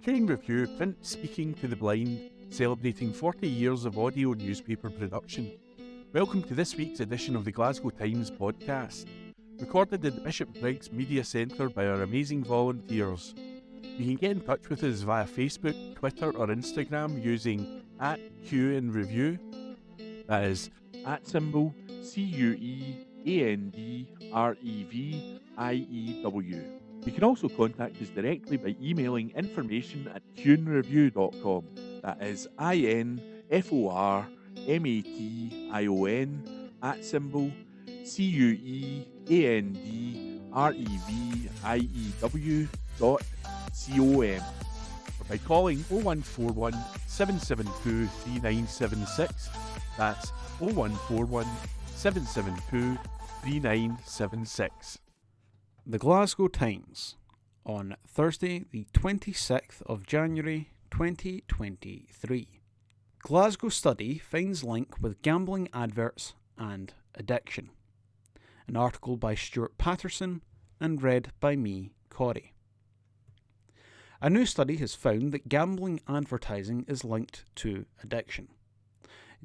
Talking Review, print speaking to the blind, celebrating 40 years of audio newspaper production. Welcome to this week's edition of the Glasgow Times podcast, recorded in the Bishop Briggs Media Centre by our amazing volunteers. You can get in touch with us via Facebook, Twitter or Instagram using @QandReview. That is @CUEANDREVIEW. You can also contact us directly by emailing information@QandReview.com. That is INFORMATION@CUEANDREVIEW.com, or by calling 0141 772 3976. That's 0141 772 3976. The Glasgow Times on Thursday, the 26th of January 2023. Glasgow study finds link with gambling adverts and addiction. An article by Stuart Patterson and read by me, Corey. A new study has found that gambling advertising is linked to addiction.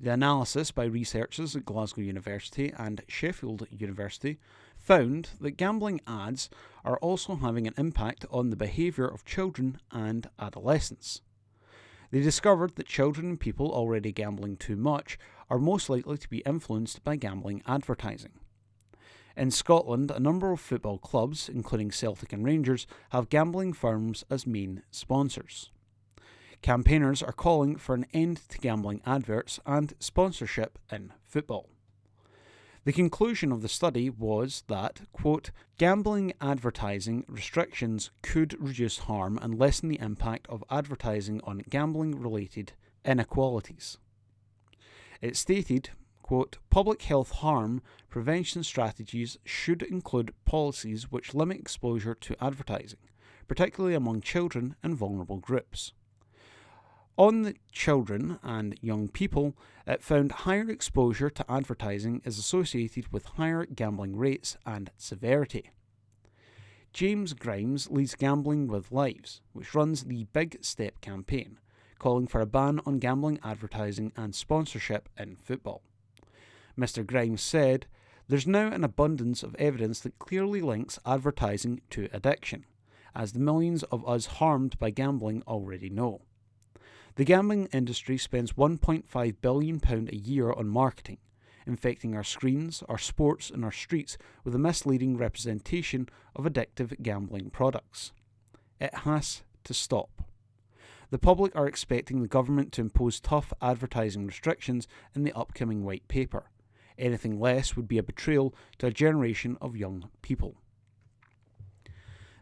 The analysis by researchers at Glasgow University and Sheffield University found that gambling ads are also having an impact on the behaviour of children and adolescents. They discovered that children and people already gambling too much are most likely to be influenced by gambling advertising. In Scotland, a number of football clubs, including Celtic and Rangers, have gambling firms as main sponsors. Campaigners are calling for an end to gambling adverts and sponsorship in football. The conclusion of the study was that, quote, gambling advertising restrictions could reduce harm and lessen the impact of advertising on gambling-related inequalities. It stated, quote, public health harm prevention strategies should include policies which limit exposure to advertising, particularly among children and vulnerable groups. On the children and young people, it found higher exposure to advertising is associated with higher gambling rates and severity. James Grimes leads Gambling with Lives, which runs the Big Step campaign, calling for a ban on gambling advertising and sponsorship in football. Mr. Grimes said, "There's now an abundance of evidence that clearly links advertising to addiction, as the millions of us harmed by gambling already know. The gambling industry spends £1.5 billion a year on marketing, infecting our screens, our sports and our streets with a misleading representation of addictive gambling products. It has to stop. The public are expecting the government to impose tough advertising restrictions in the upcoming white paper. Anything less would be a betrayal to a generation of young people."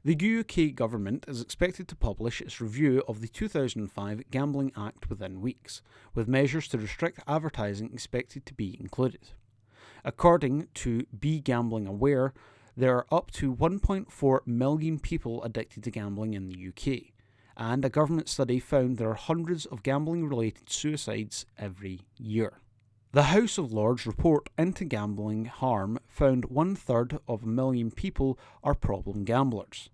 The UK government is expected to publish its review of the 2005 Gambling Act within weeks, with measures to restrict advertising expected to be included. According to Be Gambling Aware, there are up to 1.4 million people addicted to gambling in the UK, and a government study found there are hundreds of gambling-related suicides every year. The House of Lords report into gambling harm found 1/3 of a million people are problem gamblers.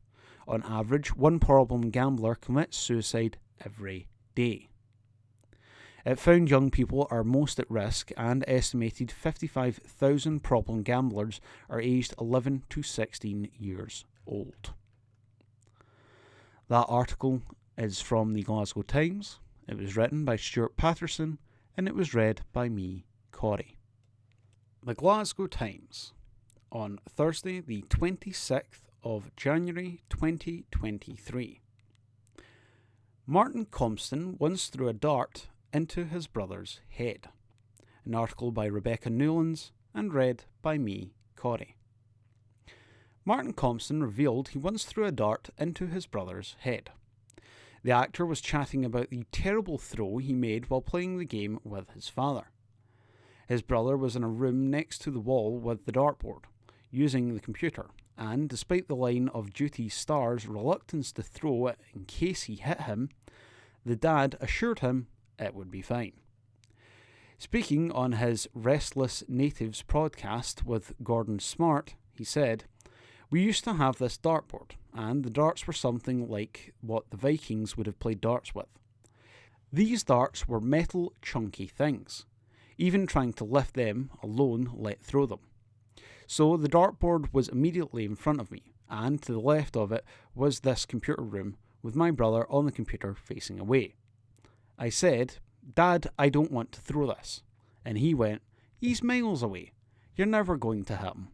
On average, one problem gambler commits suicide every day. It found young people are most at risk, and estimated 55,000 problem gamblers are aged 11 to 16 years old. That article is from the Glasgow Times. It was written by Stuart Patterson, and it was read by me, Corey. The Glasgow Times on Thursday, the 26th of January 2023. Martin Compston once threw a dart into his brother's head. An article by Rebecca Newlands and read by me, Corey. Martin Compston revealed he once threw a dart into his brother's head. The actor was chatting about the terrible throw he made while playing the game with his father. His brother was in a room next to the wall with the dartboard, using the computer, and despite the line of duty star's reluctance to throw it in case he hit him, the dad assured him it would be fine. Speaking on his Restless Natives podcast with Gordon Smart, he said, "We used to have this dartboard, and the darts were something like what the Vikings would have played darts with. These darts were metal, chunky things. Even trying to lift them alone let through them. So the dartboard was immediately in front of me, and to the left of it was this computer room with my brother on the computer facing away. I said, "Dad, I don't want to throw this." And he went, "He's miles away. You're never going to hit him."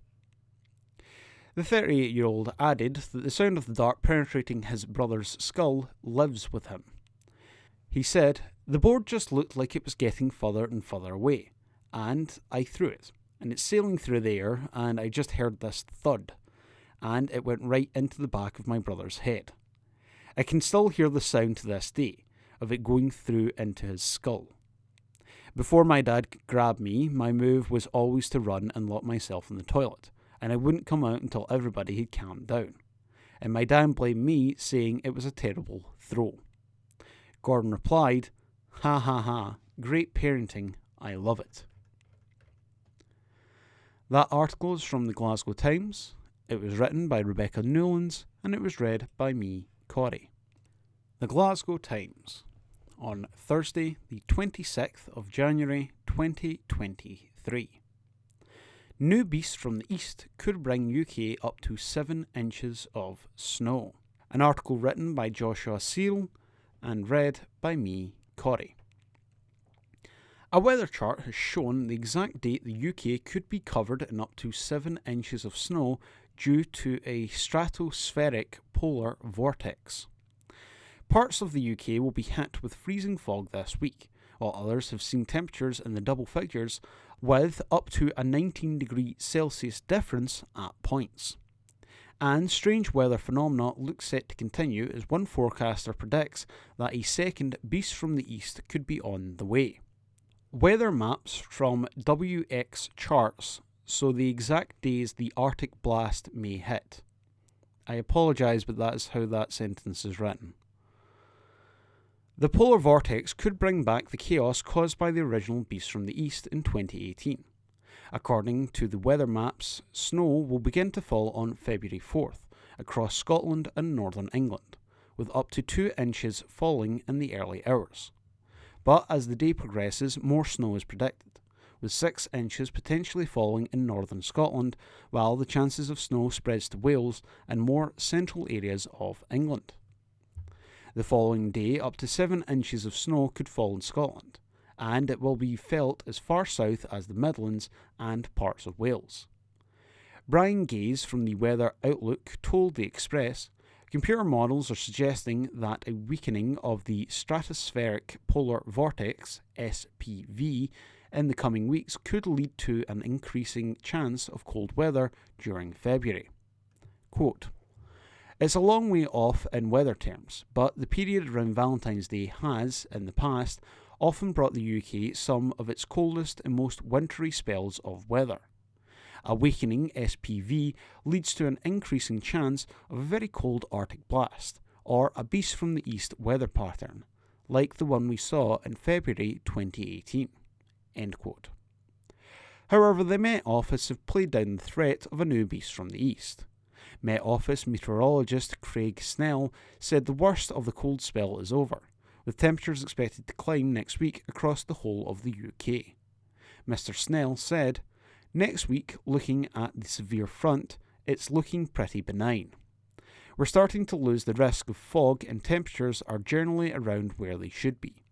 The 38-year-old added that the sound of the dart penetrating his brother's skull lives with him. He said, "The board just looked like it was getting further and further away, and I threw it, and it's sailing through the air, and I just heard this thud, and it went right into the back of my brother's head. I can still hear the sound to this day of it going through into his skull. Before my dad grabbed me, my move was always to run and lock myself in the toilet, and I wouldn't come out until everybody had calmed down. And my dad blamed me, saying it was a terrible throw." Gordon replied, "Ha ha ha, great parenting, I love it." That article is from the Glasgow Times. It was written by Rebecca Newlands, and it was read by me, Corey. The Glasgow Times, on Thursday, the 26th of January 2023. New beast from the east could bring UK up to 7 inches of snow. An article written by Joshua Seal and read by me, Corey. A weather chart has shown the exact date the UK could be covered in up to 7 inches of snow due to a stratospheric polar vortex. Parts of the UK will be hit with freezing fog this week, while others have seen temperatures in the double figures with up to a 19 °C difference at points. And strange weather phenomena look set to continue as one forecaster predicts that a second beast from the east could be on the way. Weather maps from WX charts show the exact days the Arctic blast may hit. I apologise, but that is how that sentence is written. The polar vortex could bring back the chaos caused by the original beast from the east in 2018. According to the weather maps, snow will begin to fall on February 4th across Scotland and northern England, with up to 2 inches falling in the early hours. But as the day progresses, more snow is predicted, with 6 inches potentially falling in northern Scotland, while the chances of snow spreads to Wales and more central areas of England. The following day, up to 7 inches of snow could fall in Scotland, and it will be felt as far south as the Midlands and parts of Wales. Brian Gaze from the Weather Outlook told The Express, "Computer models are suggesting that a weakening of the stratospheric polar vortex, SPV, in the coming weeks could lead to an increasing chance of cold weather during February." Quote, "It's a long way off in weather terms, but the period around Valentine's Day has, in the past, often brought the UK some of its coldest and most wintry spells of weather. A weakening SPV leads to an increasing chance of a very cold Arctic blast, or a beast from the east weather pattern, like the one we saw in February 2018. End quote. However, the Met Office have played down the threat of a new beast from the east. Met Office meteorologist Craig Snell said the worst of the cold spell is over, with temperatures expected to climb next week across the whole of the UK. Mr. Snell said, "Next week, looking at the severe front, it's looking pretty benign. We're starting to lose the risk of fog and temperatures are generally around where they should be.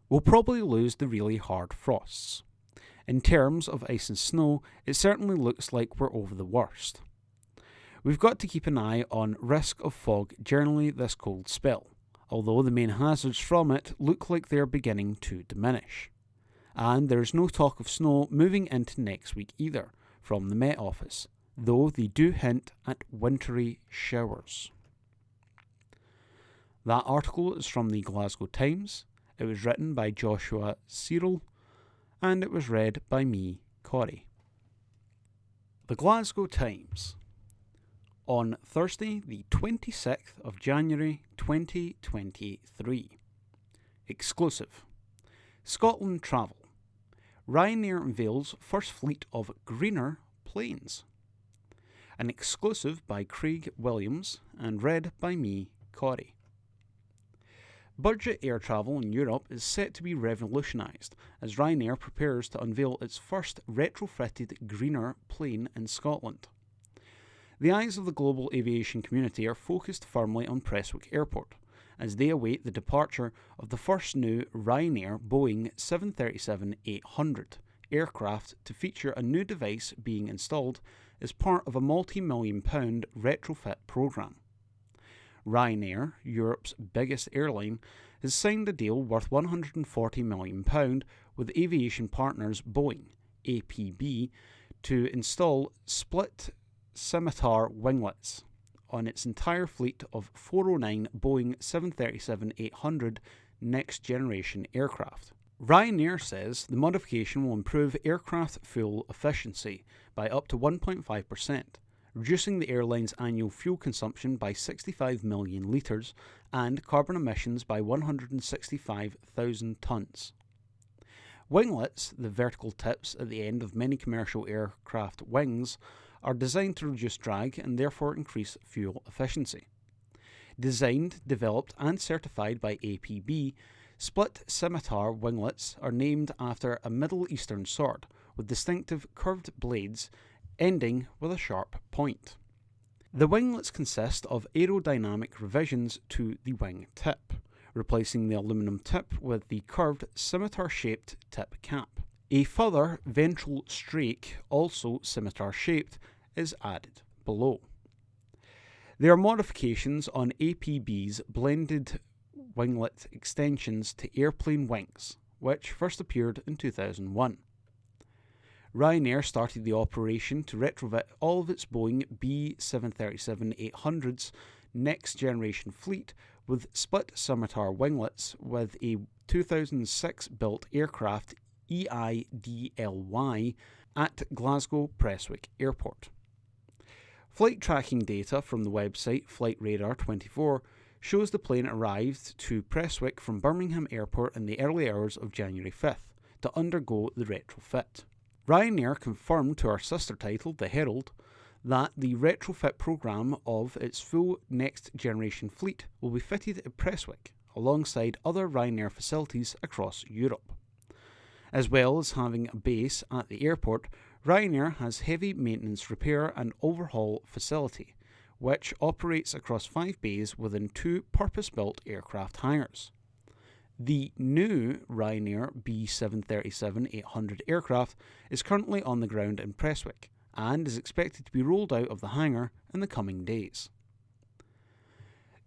We'll probably lose the really hard frosts. In terms of ice and snow, it certainly looks like we're over the worst. We've got to keep an eye on risk of fog generally this cold spell, although the main hazards from it look like they're beginning to diminish. And there's no talk of snow moving into next week either, from the Met Office, though they do hint at wintry showers." That article is from the Glasgow Times. It was written by Joshua Cyril, and it was read by me, Corey. The Glasgow Times, on Thursday, the 26th of January 2023. Exclusive. Scotland travel. Ryanair unveils first fleet of greener planes. an exclusive by Craig Williams and read by me, Corey. Budget air travel in Europe is set to be revolutionised as Ryanair prepares to unveil its first retrofitted greener plane in Scotland. The eyes of the global aviation community are focused firmly on Prestwick Airport, as they await the departure of the first new Ryanair Boeing 737-800 aircraft to feature a new device being installed as part of a multi-million-pound retrofit programme. Ryanair, Europe's biggest airline, has signed a deal worth £140 million with aviation partners Boeing, APB, to install split scimitar winglets on its entire fleet of 409 Boeing 737-800 next-generation aircraft. Ryanair says the modification will improve aircraft fuel efficiency by up to 1.5%, reducing the airline's annual fuel consumption by 65 million litres and carbon emissions by 165,000 tonnes. Winglets, the vertical tips at the end of many commercial aircraft wings, are designed to reduce drag and therefore increase fuel efficiency. Designed, developed and certified by APB, split scimitar winglets are named after a Middle Eastern sword with distinctive curved blades ending with a sharp point. The winglets consist of aerodynamic revisions to the wing tip, replacing the aluminium tip with the curved scimitar-shaped tip cap. A further ventral strake, also scimitar-shaped, is added below. There are modifications on APB's blended winglet extensions to airplane wings, which first appeared in 2001. Ryanair started the operation to retrofit all of its Boeing B737-800's next-generation fleet with split scimitar winglets with a 2006-built aircraft EIDLY at Glasgow Prestwick Airport. Flight tracking data from the website FlightRadar24 shows the plane arrived to Prestwick from Birmingham Airport in the early hours of January 5th to undergo the retrofit. Ryanair confirmed to our sister title, The Herald, that the retrofit programme of its full next-generation fleet will be fitted at Prestwick, alongside other Ryanair facilities across Europe. As well as having a base at the airport, Ryanair has heavy maintenance repair and overhaul facility, which operates across 5 bays within 2 purpose-built aircraft hangars. The new Ryanair B737-800 aircraft is currently on the ground in Prestwick and is expected to be rolled out of the hangar in the coming days.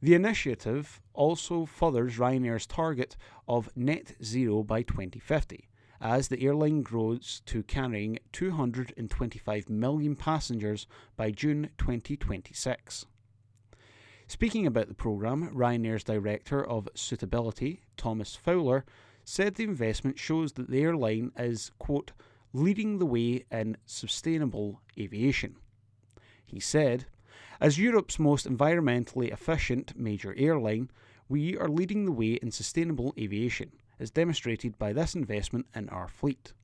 The initiative also furthers Ryanair's target of net zero by 2050, as the airline grows to carrying 225 million passengers by June 2026. Speaking about the programme, Ryanair's Director of Suitability, Thomas Fowler, said the investment shows that the airline is, quote, leading the way in sustainable aviation. He said, as Europe's most environmentally efficient major airline, we are leading the way in sustainable aviation, as demonstrated by this investment in our fleet.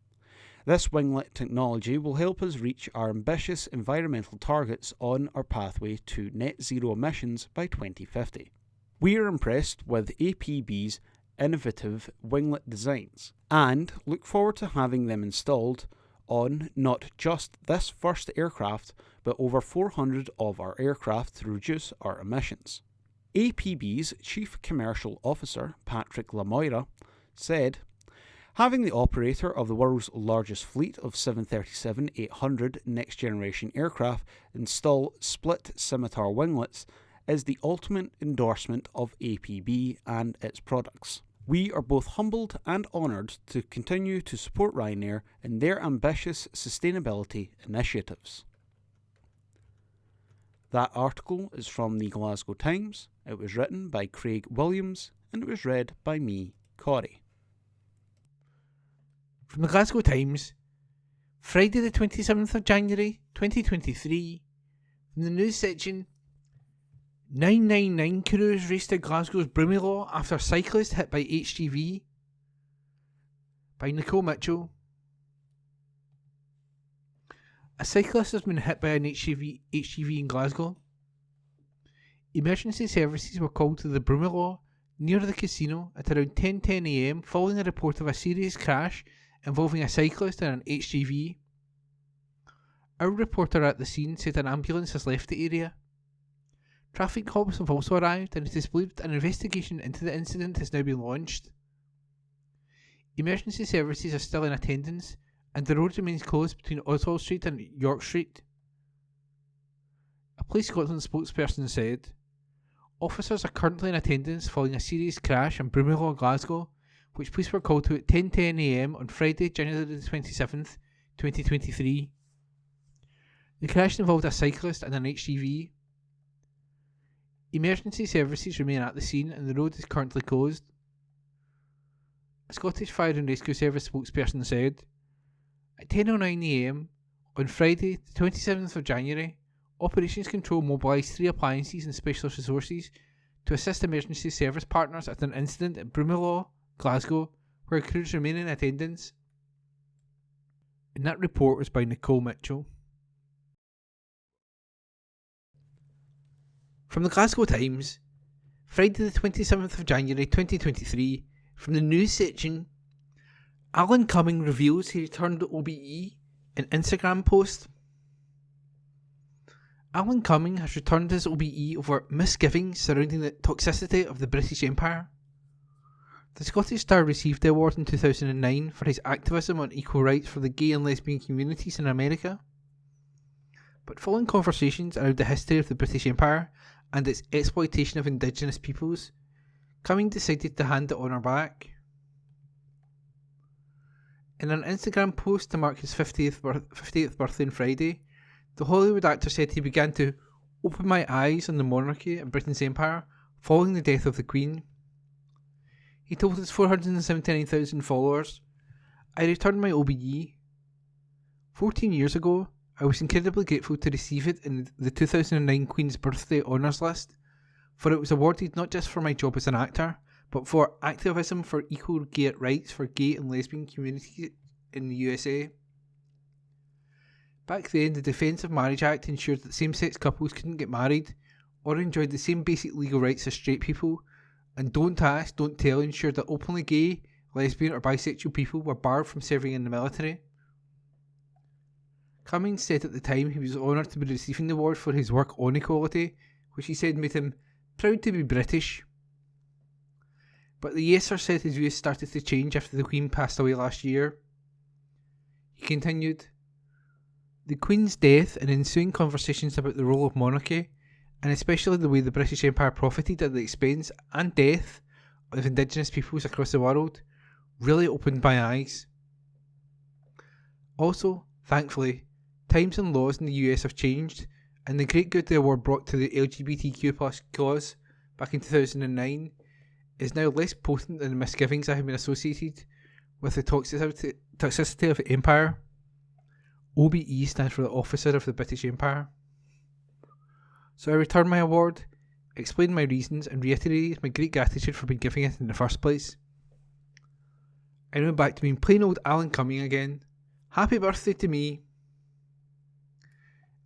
This winglet technology will help us reach our ambitious environmental targets on our pathway to net zero emissions by 2050. We are impressed with APB's innovative winglet designs and look forward to having them installed on not just this first aircraft, but over 400 of our aircraft to reduce our emissions. APB's Chief Commercial Officer, Patrick Lamoira, said, having the operator of the world's largest fleet of 737-800 next-generation aircraft install split scimitar winglets is the ultimate endorsement of APB and its products. We are both humbled and honoured to continue to support Ryanair in their ambitious sustainability initiatives. That article is from the Glasgow Times. It was written by Craig Williams and it was read by me, Corey. From the Glasgow Times, Friday the 27th of January 2023, from the news section, 999 crews raced to Glasgow's Broomielaw after cyclist hit by HGV, by Nicole Mitchell. A cyclist has been hit by an HGV in Glasgow. Emergency services were called to the Broomielaw near the casino at around 10:10 a.m. following a report of a serious crash involving a cyclist and an HGV. Our reporter at the scene said an ambulance has left the area. Traffic cops have also arrived, and it is believed an investigation into the incident has now been launched. Emergency services are still in attendance, and the road remains closed between Oswald Street and York Street. A Police Scotland spokesperson said, "Officers are currently in attendance following a serious crash in Broomielaw, Glasgow, which police were called to at 10:10 a.m. on Friday, January the 27th, 2023. The crash involved a cyclist and an HGV. Emergency services remain at the scene and the road is currently closed." A Scottish Fire and Rescue Service spokesperson said, "At 10:09 a.m. on Friday, the 27th of January, Operations Control mobilised 3 appliances and specialist resources to assist emergency service partners at an incident at Broomielaw, Glasgow, where crews remain in attendance." And that report was by Nicole Mitchell. From the Glasgow Times, Friday the 27th of January 2023, from the news section, Alan Cumming reveals he returned OBE in Instagram post. Alan Cumming has returned his OBE over misgivings surrounding the toxicity of the British Empire. The Scottish Star received the award in 2009 for his activism on equal rights for the gay and lesbian communities in America. But following conversations around the history of the British Empire and its exploitation of indigenous peoples, Cumming decided to hand the honour back. In an Instagram post to mark his 50th birthday on Friday, the Hollywood actor said he began to open my eyes on the monarchy and Britain's empire following the death of the Queen. He told his 479,000 followers, "I returned my OBE. 14 years ago, I was incredibly grateful to receive it in the 2009 Queen's Birthday Honours List, for it was awarded not just for my job as an actor, but for activism for equal gay rights for gay and lesbian communities in the USA. Back then, the Defence of Marriage Act ensured that same-sex couples couldn't get married or enjoyed the same basic legal rights as straight people, and Don't Ask, Don't Tell ensured that openly gay, lesbian or bisexual people were barred from serving in the military." Cummings said at the time he was honoured to be receiving the award for his work on equality, which he said made him proud to be British. But the Yeser said his views started to change after the Queen passed away last year. He continued, "The Queen's death and ensuing conversations about the role of monarchy, and especially the way the British Empire profited at the expense and death of indigenous peoples across the world, really opened my eyes. Also, thankfully, times and laws in the US have changed, and the great good the award brought to the LGBTQ+ cause back in 2009 is now less potent than the misgivings I have been associated with the toxicity of the Empire. OBE stands for the Officer of the British Empire. So I return my award, explain my reasons, and reiterate my great gratitude for being given it in the first place. I now back to being plain old Alan Cumming again. Happy birthday to me."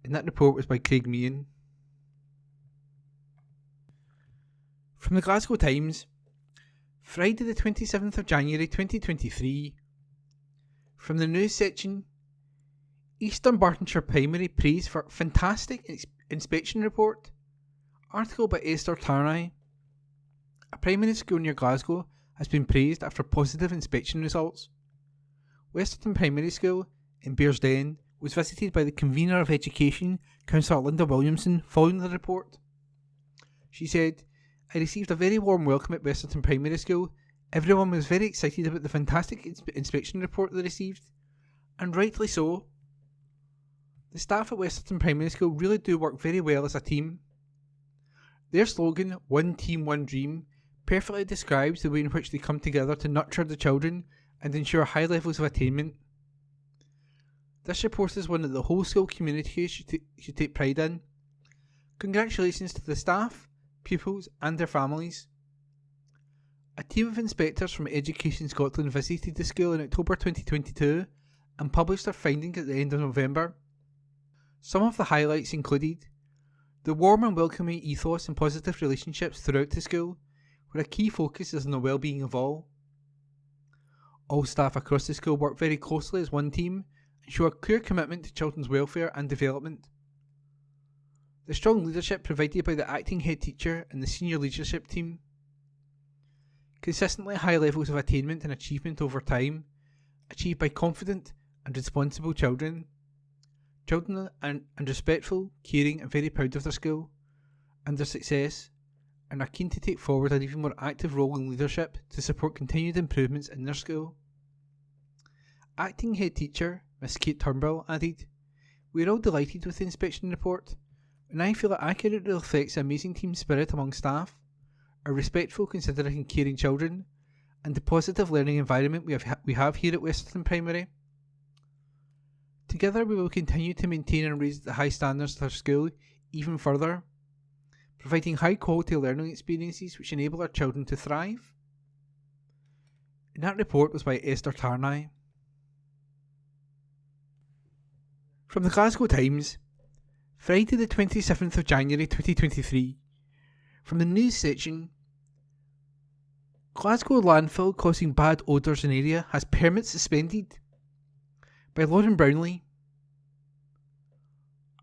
And that report was by Craig Meehan. From the Glasgow Times, Friday the 27th of January 2023, from the news section, East Dunbartonshire Primary praised for fantastic inspection report. Article by Esther Tarnay. A primary school near Glasgow has been praised after positive inspection results. Westerton Primary School in Bearsden was visited by the Convener of Education, Councillor Linda Williamson, following the report. She said, "I received a very warm welcome at Westerton Primary School. Everyone was very excited about the fantastic inspection report they received, and rightly so. The staff at Westerton Primary School really do work very well as a team. Their slogan, 'One Team, One Dream', perfectly describes the way in which they come together to nurture the children and ensure high levels of attainment. This report is one that the whole school community should take pride in. Congratulations to the staff, pupils and their families." A team of inspectors from Education Scotland visited the school in October 2022 and published their findings at the end of November. Some of the highlights included the warm and welcoming ethos and positive relationships throughout the school, where a key focus is on the well-being of all. All staff across the school work very closely as one team and show a clear commitment to children's welfare and development. The strong leadership provided by the acting head teacher and the senior leadership team. Consistently high levels of attainment and achievement over time, achieved by confident and responsible children. Children and respectful, caring and very proud of their school and their success, and are keen to take forward an even more active role in leadership to support continued improvements in their school. Acting head teacher, Miss Kate Turnbull, added, "We are all delighted with the inspection report, and I feel it accurately reflects the amazing team spirit among staff, our respectful, considerate and caring children, and the positive learning environment we have here at Westerton Primary. Together we will continue to maintain and raise the high standards of our school even further, providing high quality learning experiences which enable our children to thrive." And that report was by Esther Tarnay. From the Glasgow Times, Friday the 27th of January 2023, from the news section, Glasgow landfill causing bad odours in area has permits suspended, by Lauren Brownlee.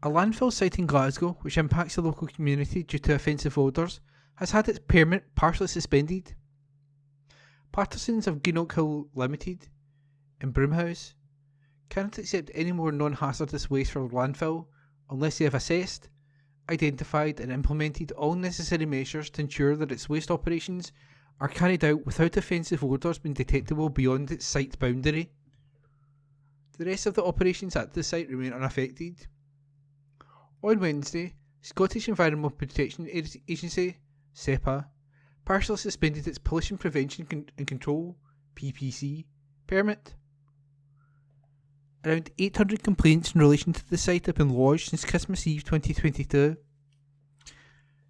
A landfill site in Glasgow, which impacts the local community due to offensive odours, has had its permit partially suspended. Pattersons of Greenock Hill Limited in Broomhouse cannot accept any more non-hazardous waste from landfill unless they have assessed, identified and implemented all necessary measures to ensure that its waste operations are carried out without offensive odours being detectable beyond its site boundary. The rest of the operations at the site remain unaffected. On Wednesday, Scottish Environmental Protection Agency, SEPA, partially suspended its Pollution Prevention and Control, PPC, permit. Around 800 complaints in relation to the site have been lodged since Christmas Eve 2022.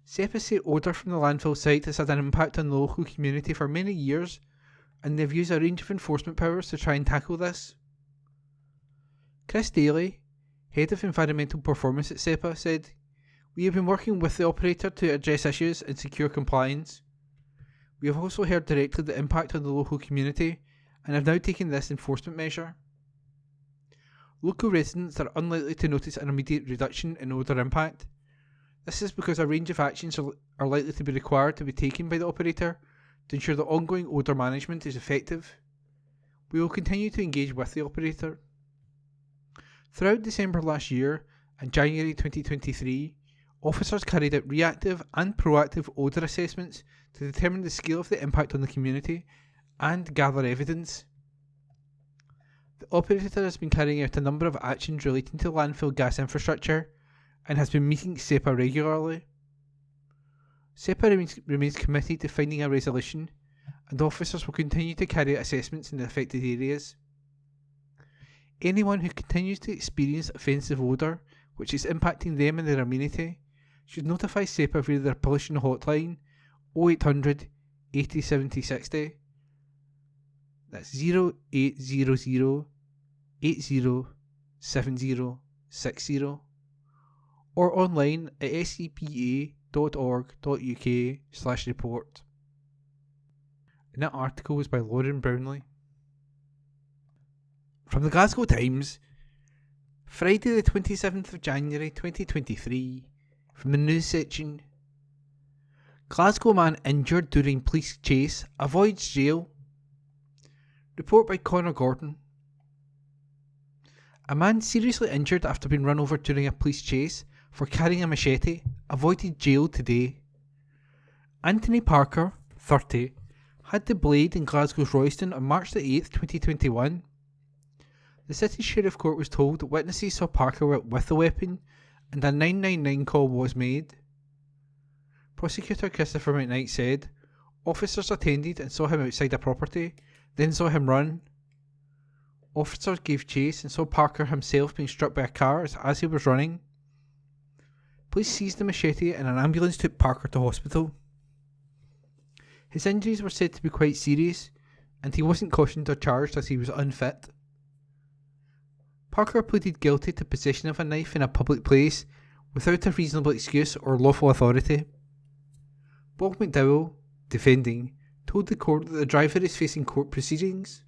SEPA say odour from the landfill site has had an impact on the local community for many years, and they've used a range of enforcement powers to try and tackle this. Chris Daly, Head of Environmental Performance at SEPA, said, "We have been working with the operator to address issues and secure compliance. We have also heard directly the impact on the local community and have now taken this enforcement measure. Local residents are unlikely to notice an immediate reduction in odour impact. This is because a range of actions are likely to be required to be taken by the operator to ensure that ongoing odour management is effective. We will continue to engage with the operator." Throughout December last year and January 2023, officers carried out reactive and proactive odour assessments to determine the scale of the impact on the community and gather evidence. The operator has been carrying out a number of actions relating to landfill gas infrastructure and has been meeting SEPA regularly. SEPA remains committed to finding a resolution, and officers will continue to carry out assessments in the affected areas. Anyone who continues to experience offensive odour which is impacting them and their amenity should notify SEPA via their pollution hotline 0800 80 70 60. That's 0800 80 70 60, or online at scepa.org.uk/report. And that article was by Lauren Brownlee. From the Glasgow Times, Friday the 27th of January 2023, from the news section, Glasgow man injured during police chase avoids jail. Report by Connor Gordon. A man seriously injured after being run over during a police chase for carrying a machete avoided jail today. Anthony Parker, 30, had the blade in Glasgow's Royston on March the 8th, 2021. The City Sheriff Court was told that witnesses saw Parker with the weapon and a 999 call was made. Prosecutor Christopher McKnight said, "Officers attended and saw him outside a property, then saw him run. Officers gave chase and saw Parker himself being struck by a car as he was running. Police seized the machete and an ambulance took Parker to hospital. His injuries were said to be quite serious, and he wasn't cautioned or charged as he was unfit. Parker pleaded guilty to possession of a knife in a public place without a reasonable excuse or lawful authority. Bob McDowell, defending, told the court that the driver is facing court proceedings.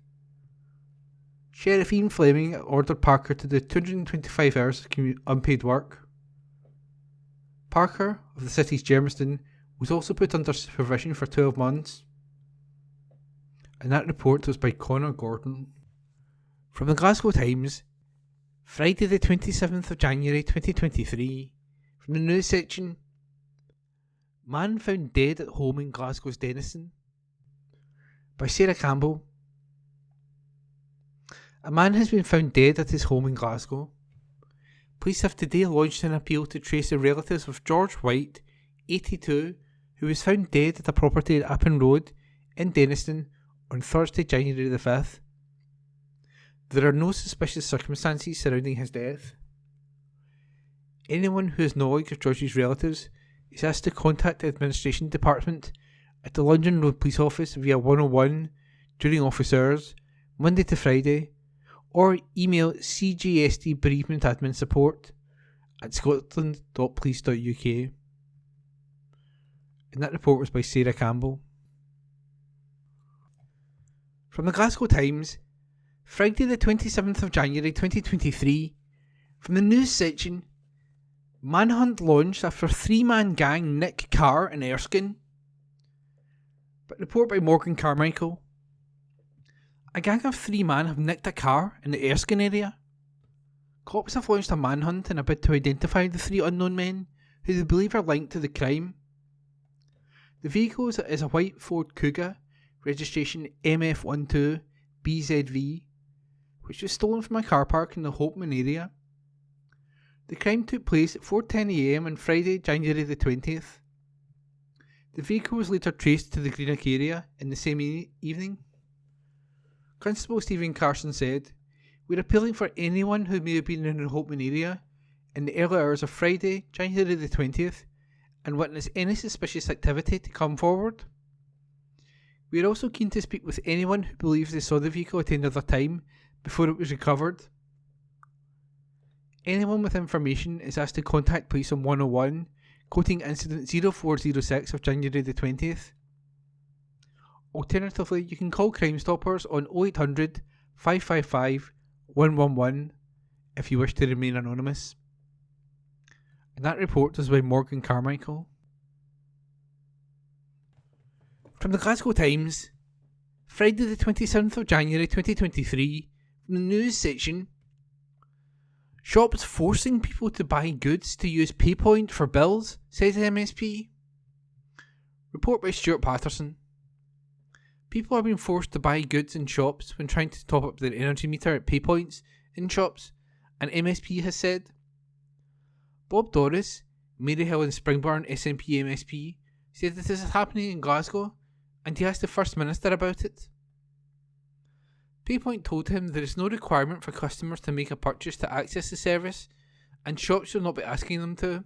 Sheriff Ian Fleming ordered Parker to do 225 hours of unpaid work. Parker, of the city's Germiston, was also put under supervision for 12 months. And that report was by Connor Gordon. From the Glasgow Times, Friday the 27th of January 2023, from the news section, Man found dead at home in Glasgow's Denison, by Sarah Campbell. A man has been found dead at his home in Glasgow. Police have today launched an appeal to trace the relatives of George White, 82, who was found dead at a property at Appin Road in Denison on Thursday, January the 5th. There are no suspicious circumstances surrounding his death. Anyone who has knowledge of George's relatives is asked to contact the Administration Department at the London Road Police Office via 101 during office hours, Monday to Friday, or email CGSD Bereavement Admin Support at scotland.police.uk. And that report was by Sarah Campbell. From the Glasgow Times, Friday the 27th of January 2023, from the news section, manhunt launched after three-man gang nick car in Erskine. But report by Morgan Carmichael. A gang of three men have nicked a car in the Erskine area. Cops have launched a manhunt in a bid to identify the three unknown men who they believe are linked to the crime. The vehicle is a white Ford Kuga, registration MF12BZV, which was stolen from a car park in the Holtman area. The crime took place at 4:10 a.m. on Friday, January the 20th. The vehicle was later traced to the Greenock area in the same evening. Constable Stephen Carson said, "We're appealing for anyone who may have been in the Holtman area in the early hours of Friday, January the 20th, and witness any suspicious activity to come forward. We are also keen to speak with anyone who believes they saw the vehicle at any other time before it was recovered. Anyone with information is asked to contact police on 101, quoting incident 0406 of January the 20th. Alternatively, you can call Crime Stoppers on 0800 555 111 if you wish to remain anonymous." And that report was by Morgan Carmichael. From the Glasgow Times, Friday the 27th of January 2023, from the news section, shops forcing people to buy goods to use PayPoint for bills, says MSP. Report by Stuart Patterson. People are being forced to buy goods in shops when trying to top up their energy meter at PayPoints in shops, and MSP has said. Bob Doris, Maryhill and Springburn SNP MSP, said that this is happening in Glasgow, and he asked the First Minister about it. PayPoint told him there is no requirement for customers to make a purchase to access the service, and shops will not be asking them to.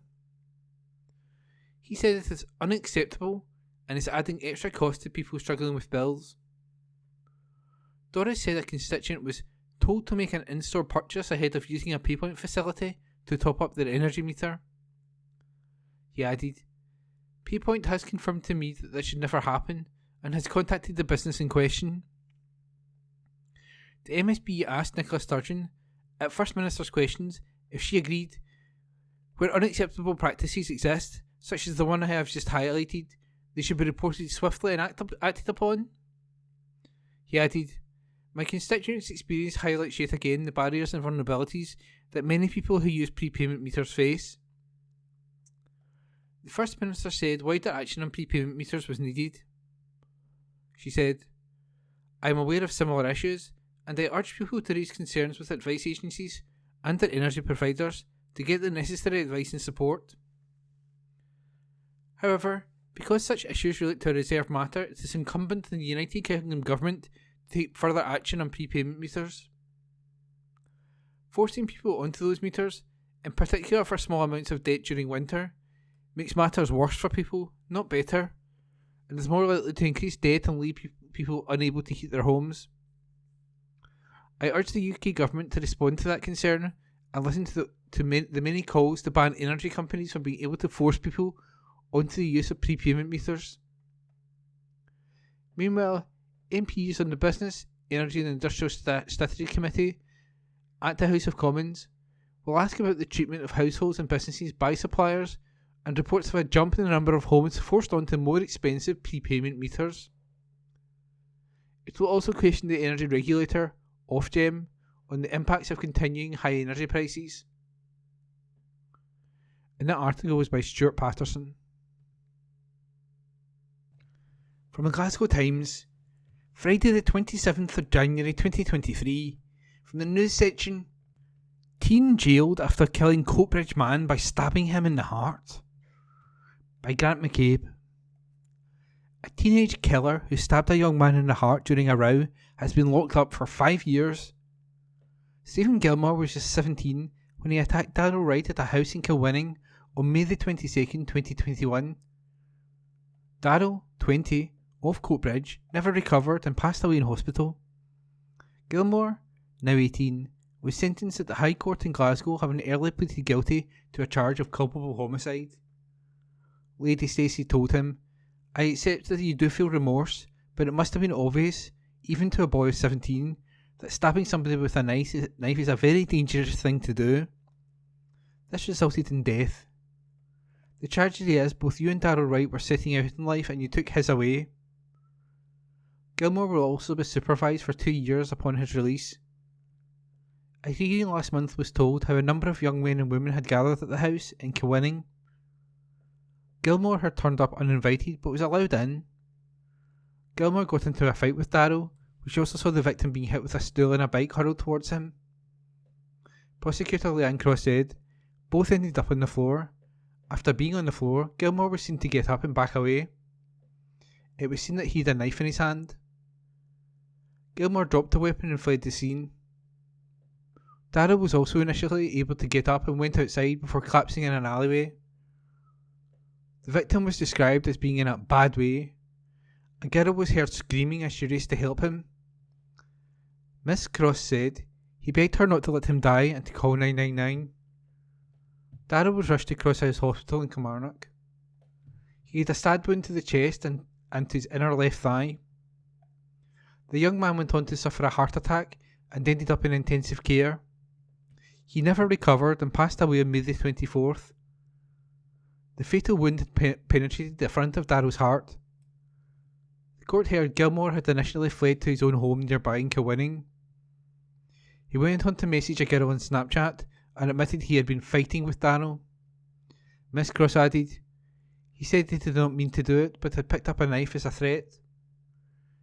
He said it is unacceptable and is adding extra cost to people struggling with bills. Doris said a constituent was told to make an in-store purchase ahead of using a PayPoint facility to top up their energy meter. He added, "PayPoint has confirmed to me that this should never happen and has contacted the business in question." The MSP asked Nicola Sturgeon, at First Minister's questions, if she agreed, "Where unacceptable practices exist, such as the one I have just highlighted, they should be reported swiftly and acted upon." He added, "My constituents' experience highlights yet again the barriers and vulnerabilities that many people who use prepayment meters face." The First Minister said wider action on prepayment meters was needed. She said, "I am aware of similar issues, and I urge people to raise concerns with advice agencies and their energy providers to get the necessary advice and support. However, because such issues relate to a reserved matter, it is incumbent on the United Kingdom Government to take further action on prepayment meters. Forcing people onto those meters, in particular for small amounts of debt during winter, makes matters worse for people, not better, and is more likely to increase debt and leave people unable to heat their homes. I urge the UK government to respond to that concern and listen to the many calls to ban energy companies from being able to force people onto the use of prepayment meters. Meanwhile, MPs on the Business, Energy and Industrial Strategy Committee at the House of Commons will ask about the treatment of households and businesses by suppliers and reports of a jump in the number of homes forced onto more expensive prepayment meters. It will also question the energy regulator, Ofgem, on the impacts of continuing high energy prices. And that article was by Stuart Patterson. From the Glasgow Times, Friday the 27th of January 2023, from the news section, teen jailed after killing Coatbridge man by stabbing him in the heart, by Grant McCabe. A teenage killer who stabbed a young man in the heart during a row has been locked up for 5 years. Stephen Gilmore was just 17 when he attacked Darrell Wright at a house in Kilwinning on May the 22nd, 2021. Darrell, 20, of Coatbridge, never recovered and passed away in hospital. Gilmore, now 18, was sentenced at the High Court in Glasgow, having earlier pleaded guilty to a charge of culpable homicide. Lady Stacey told him, "I accept that you do feel remorse, but it must have been obvious, even to a boy of 17, that stabbing somebody with a knife is a very dangerous thing to do. This resulted in death. The tragedy is both you and Darrell Wright were setting out in life and you took his away." Gilmore will also be supervised for 2 years upon his release. A hearing last month was told how a number of young men and women had gathered at the house in Kilwinning. Gilmore had turned up uninvited but was allowed in. Gilmore got into a fight with Darrell, which also saw the victim being hit with a stool and a bike hurled towards him. Prosecutor Leanne Cross said, both ended up on the floor. After being on the floor, Gilmore was seen to get up and back away. It was seen that he had a knife in his hand. Gilmore dropped the weapon and fled the scene. Darrell was also initially able to get up and went outside before collapsing in an alleyway. The victim was described as being in a bad way. A girl was heard screaming as she raced to help him. Miss Cross said he begged her not to let him die and to call 999. Darrell was rushed to Crosshouse Hospital in Kilmarnock. He had a stab wound to the chest and to his inner left thigh. The young man went on to suffer a heart attack and ended up in intensive care. He never recovered and passed away on May the 24th. The fatal wound had penetrated the front of Darrell's heart. The court heard Gilmore had initially fled to his own home nearby in Kilwinning. He went on to message a girl on Snapchat and admitted he had been fighting with Darrell. Miss Cross added, he said he did not mean to do it but had picked up a knife as a threat.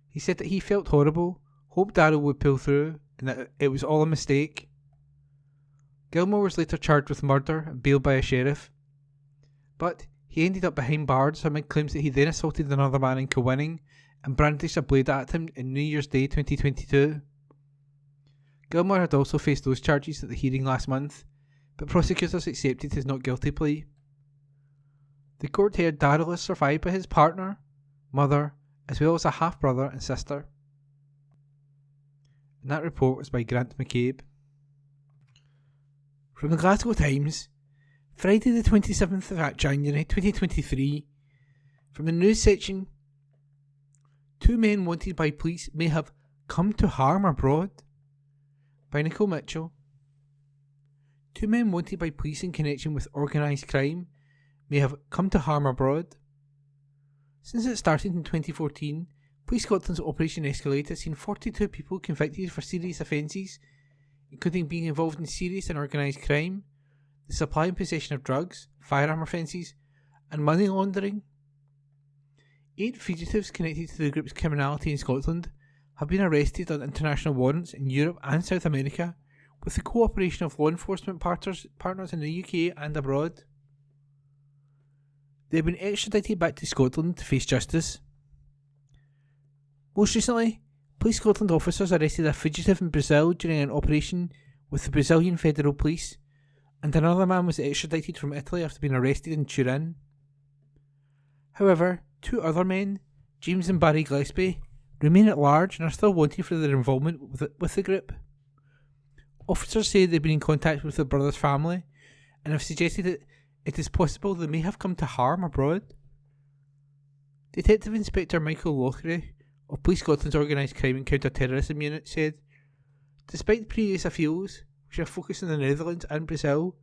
He said that he felt horrible, hoped Darrell would pull through, and that it was all a mistake. Gilmore was later charged with murder and bailed by a sheriff. But he ended up behind bars amid claims that he then assaulted another man in Kilwinning and brandished a blade at him on New Year's Day 2022. Gilmore had also faced those charges at the hearing last month, but prosecutors accepted his not guilty plea. The court heard Darrell is survived by his partner, mother, as well as a half-brother and sister. And that report was by Grant McCabe. From the Glasgow Times, Friday the 27th of January 2023, from the news section, 2 men wanted by police may have come to harm abroad, by Nicole Mitchell. 2 men wanted by police in connection with organised crime may have come to harm abroad. Since it started in 2014, Police Scotland's Operation Escalate has seen 42 people convicted for serious offences, including being involved in serious and organised crime, the supply and possession of drugs, firearm offences, and money laundering. 8 fugitives connected to the group's criminality in Scotland have been arrested on international warrants in Europe and South America, with the cooperation of law enforcement partners in the UK and abroad. They have been extradited back to Scotland to face justice. Most recently, Police Scotland officers arrested a fugitive in Brazil during an operation with the Brazilian Federal Police, and another man was extradited from Italy after being arrested in Turin. However, 2 other men, James and Barry Gillespie, remain at large and are still wanted for their involvement with the group. Officers say they've been in contact with the brother's family and have suggested that it is possible they may have come to harm abroad. Detective Inspector Michael Lochary of Police Scotland's Organised Crime and Counter-Terrorism Unit said, "Despite previous appeals, which have focused on the Netherlands and Brazil,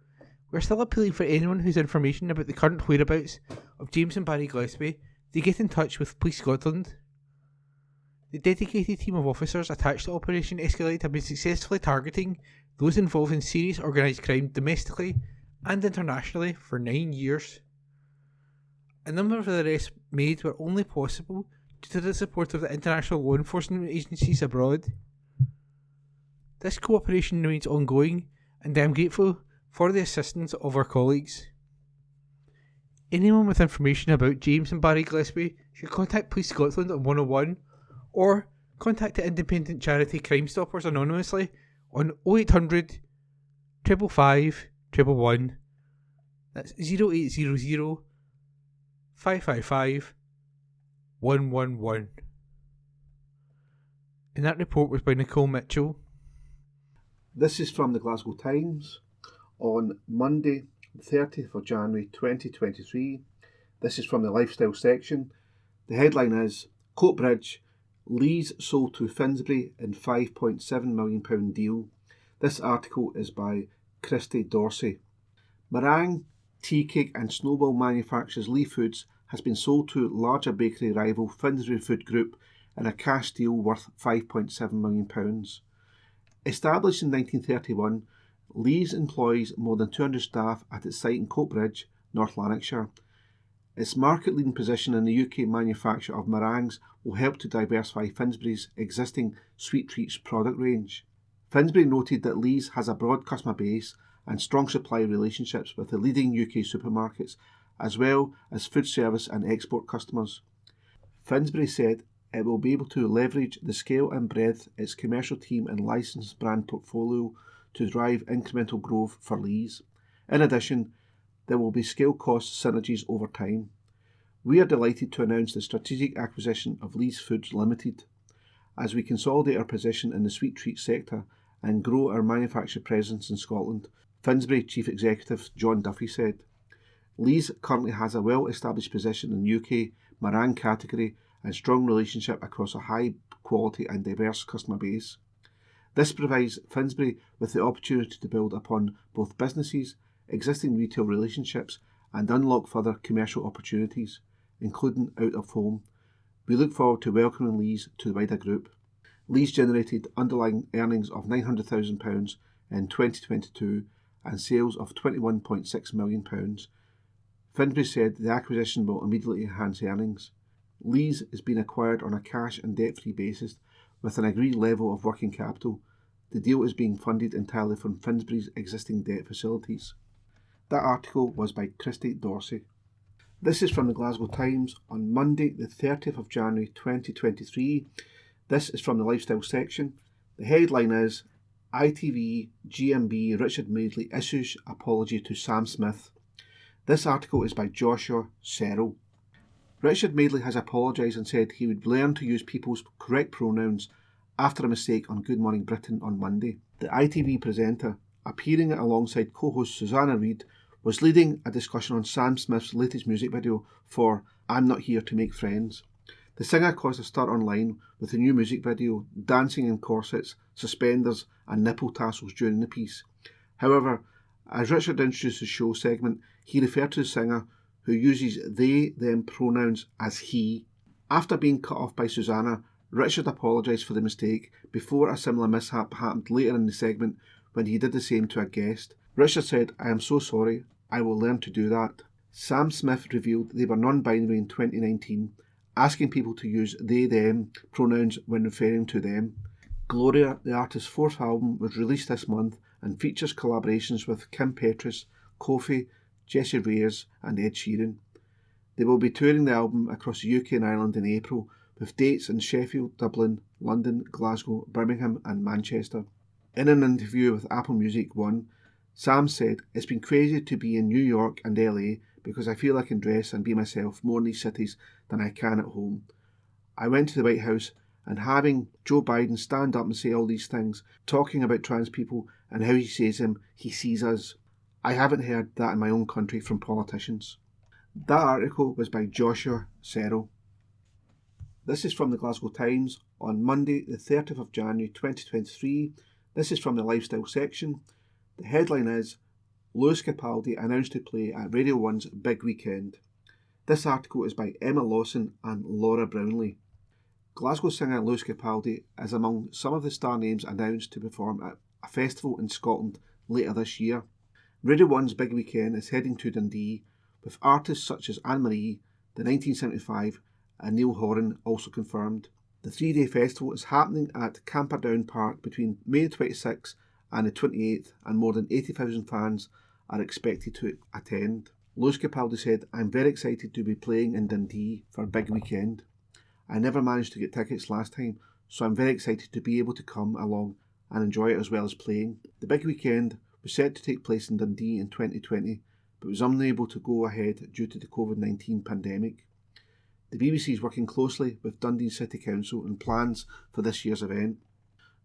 we are still appealing for anyone who has information about the current whereabouts of James and Barry Gillespie to get in touch with Police Scotland." The dedicated team of officers attached to Operation Escalade have been successfully targeting those involved in serious organised crime domestically and internationally for 9 years. A number of the arrests made were only possible due to the support of the international law enforcement agencies abroad. This cooperation remains ongoing, and I am grateful for the assistance of our colleagues. Anyone with information about James and Barry Gillespie should contact Police Scotland on 101 or contact the independent charity Crime Stoppers anonymously on 0800 555 111. That's 0800 555 111. And that report was by Nicole Mitchell. This is from the Glasgow Times on Monday, the 30th of January 2023. This is from the lifestyle section. The headline is Coatbridge, Lees sold to Finsbury in £5.7 million deal. This article is by Christy Dorsey. Meringue, tea cake and snowball manufacturers Lee Foods has been sold to larger bakery rival Finsbury Food Group in a cash deal worth £5.7 million. Established in 1931, Lees employs more than 200 staff at its site in Coatbridge, North Lanarkshire. Its market-leading position in the UK manufacture of meringues will help to diversify Finsbury's existing sweet treats product range. Finsbury noted that Lees has a broad customer base and strong supply relationships with the leading UK supermarkets, as well as food service and export customers. Finsbury said it will be able to leverage the scale and breadth its commercial team and licensed brand portfolio to drive incremental growth for Lees. In addition, there will be scale cost synergies over time. We are delighted to announce the strategic acquisition of Lees Foods Limited as we consolidate our position in the sweet treat sector and grow our manufacture presence in Scotland, Finsbury Chief Executive John Duffy said. Lees currently has a well-established position in the UK meringue category and strong relationship across a high quality and diverse customer base. This provides Finsbury with the opportunity to build upon both businesses, existing retail relationships and unlock further commercial opportunities, including out of home. We look forward to welcoming Lees to the wider group. Lees generated underlying earnings of £900,000 in 2022 and sales of £21.6 million. Finsbury said the acquisition will immediately enhance earnings. Lees is being acquired on a cash and debt-free basis with an agreed level of working capital. The deal is being funded entirely from Finsbury's existing debt facilities. That article was by Christy Dorsey. This is from the Glasgow Times on Monday, the 30th of January 2023. This is from the lifestyle section. The headline is ITV GMB Richard Madeley issues apology to Sam Smith. This article is by Joshua Serrell. Richard Madeley has apologised and said he would learn to use people's correct pronouns after a mistake on Good Morning Britain on Monday. The ITV presenter, appearing alongside co-host Susanna Reid, was leading a discussion on Sam Smith's latest music video for I'm Not Here to Make Friends. The singer caused a stir online with the new music video, dancing in corsets, suspenders and nipple tassels during the piece. However, as Richard introduced the show segment, he referred to the singer, who uses they/them pronouns, as he. After being cut off by Susanna, Richard apologised for the mistake before a similar mishap happened later in the segment when he did the same to a guest. Richard said, I am so sorry, I will learn to do that. Sam Smith revealed they were non-binary in 2019, asking people to use they/them pronouns when referring to them. Gloria, the artist's fourth album, was released this month and features collaborations with Kim Petras, Kofi, Jessie Reyes and Ed Sheeran. They will be touring the album across the UK and Ireland in April, with dates in Sheffield, Dublin, London, Glasgow, Birmingham and Manchester. In an interview with Apple Music One, Sam said, It's been crazy to be in New York and LA because I feel I can dress and be myself more in these cities than I can at home. I went to the White House and having Joe Biden stand up and say all these things, talking about trans people and how he says them, he sees us. I haven't heard that in my own country from politicians. That article was by Joshua Serrell. This is from the Glasgow Times on Monday, the 30th of January 2023. This is from the lifestyle section. The headline is, Lewis Capaldi announced to play at Radio 1's Big Weekend. This article is by Emma Lawson and Laura Brownlee. Glasgow singer Lewis Capaldi is among some of the star names announced to perform at a festival in Scotland later this year. Radio 1's Big Weekend is heading to Dundee, with artists such as Anne-Marie, the 1975, and Neil Horan also confirmed. The 3-day festival is happening at Camperdown Park between May 26th and the 28th, and more than 80,000 fans are expected to attend. Lewis Capaldi said, I'm very excited to be playing in Dundee for a big weekend. I never managed to get tickets last time, so I'm very excited to be able to come along and enjoy it as well as playing. The big weekend was set to take place in Dundee in 2020, but was unable to go ahead due to the COVID-19 pandemic. The BBC is working closely with Dundee City Council on plans for this year's event.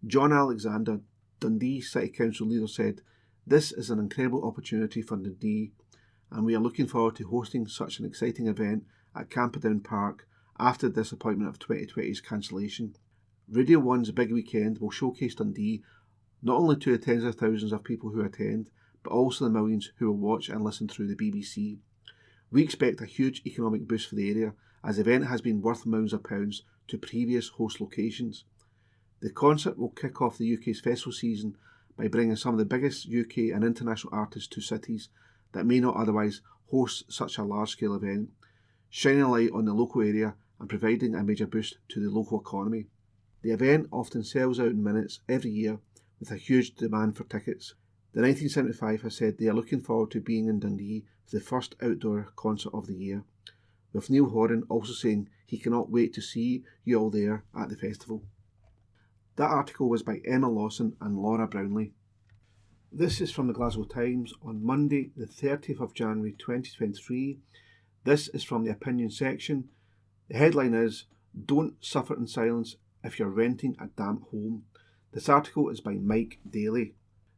John Alexander, Dundee City Council leader, said, This is an incredible opportunity for Dundee, and we are looking forward to hosting such an exciting event at Camperdown Park after the disappointment of 2020's cancellation. Radio 1's Big Weekend will showcase Dundee not only to the tens of thousands of people who attend, but also the millions who will watch and listen through the BBC. We expect a huge economic boost for the area, as the event has been worth millions of pounds to previous host locations. The concert will kick off the UK's festival season by bringing some of the biggest UK and international artists to cities that may not otherwise host such a large-scale event, shining a light on the local area and providing a major boost to the local economy. The event often sells out in minutes every year with a huge demand for tickets. The 1975 has said they are looking forward to being in Dundee for the first outdoor concert of the year, with Neil Horan also saying he cannot wait to see you all there at the festival. That article was by Emma Lawson and Laura Brownlee. This is from the Glasgow Times on Monday, the 30th of January 2023. This is from the opinion section. The headline is, Don't suffer in silence if you're renting a damp home. This article is by Mike Daly.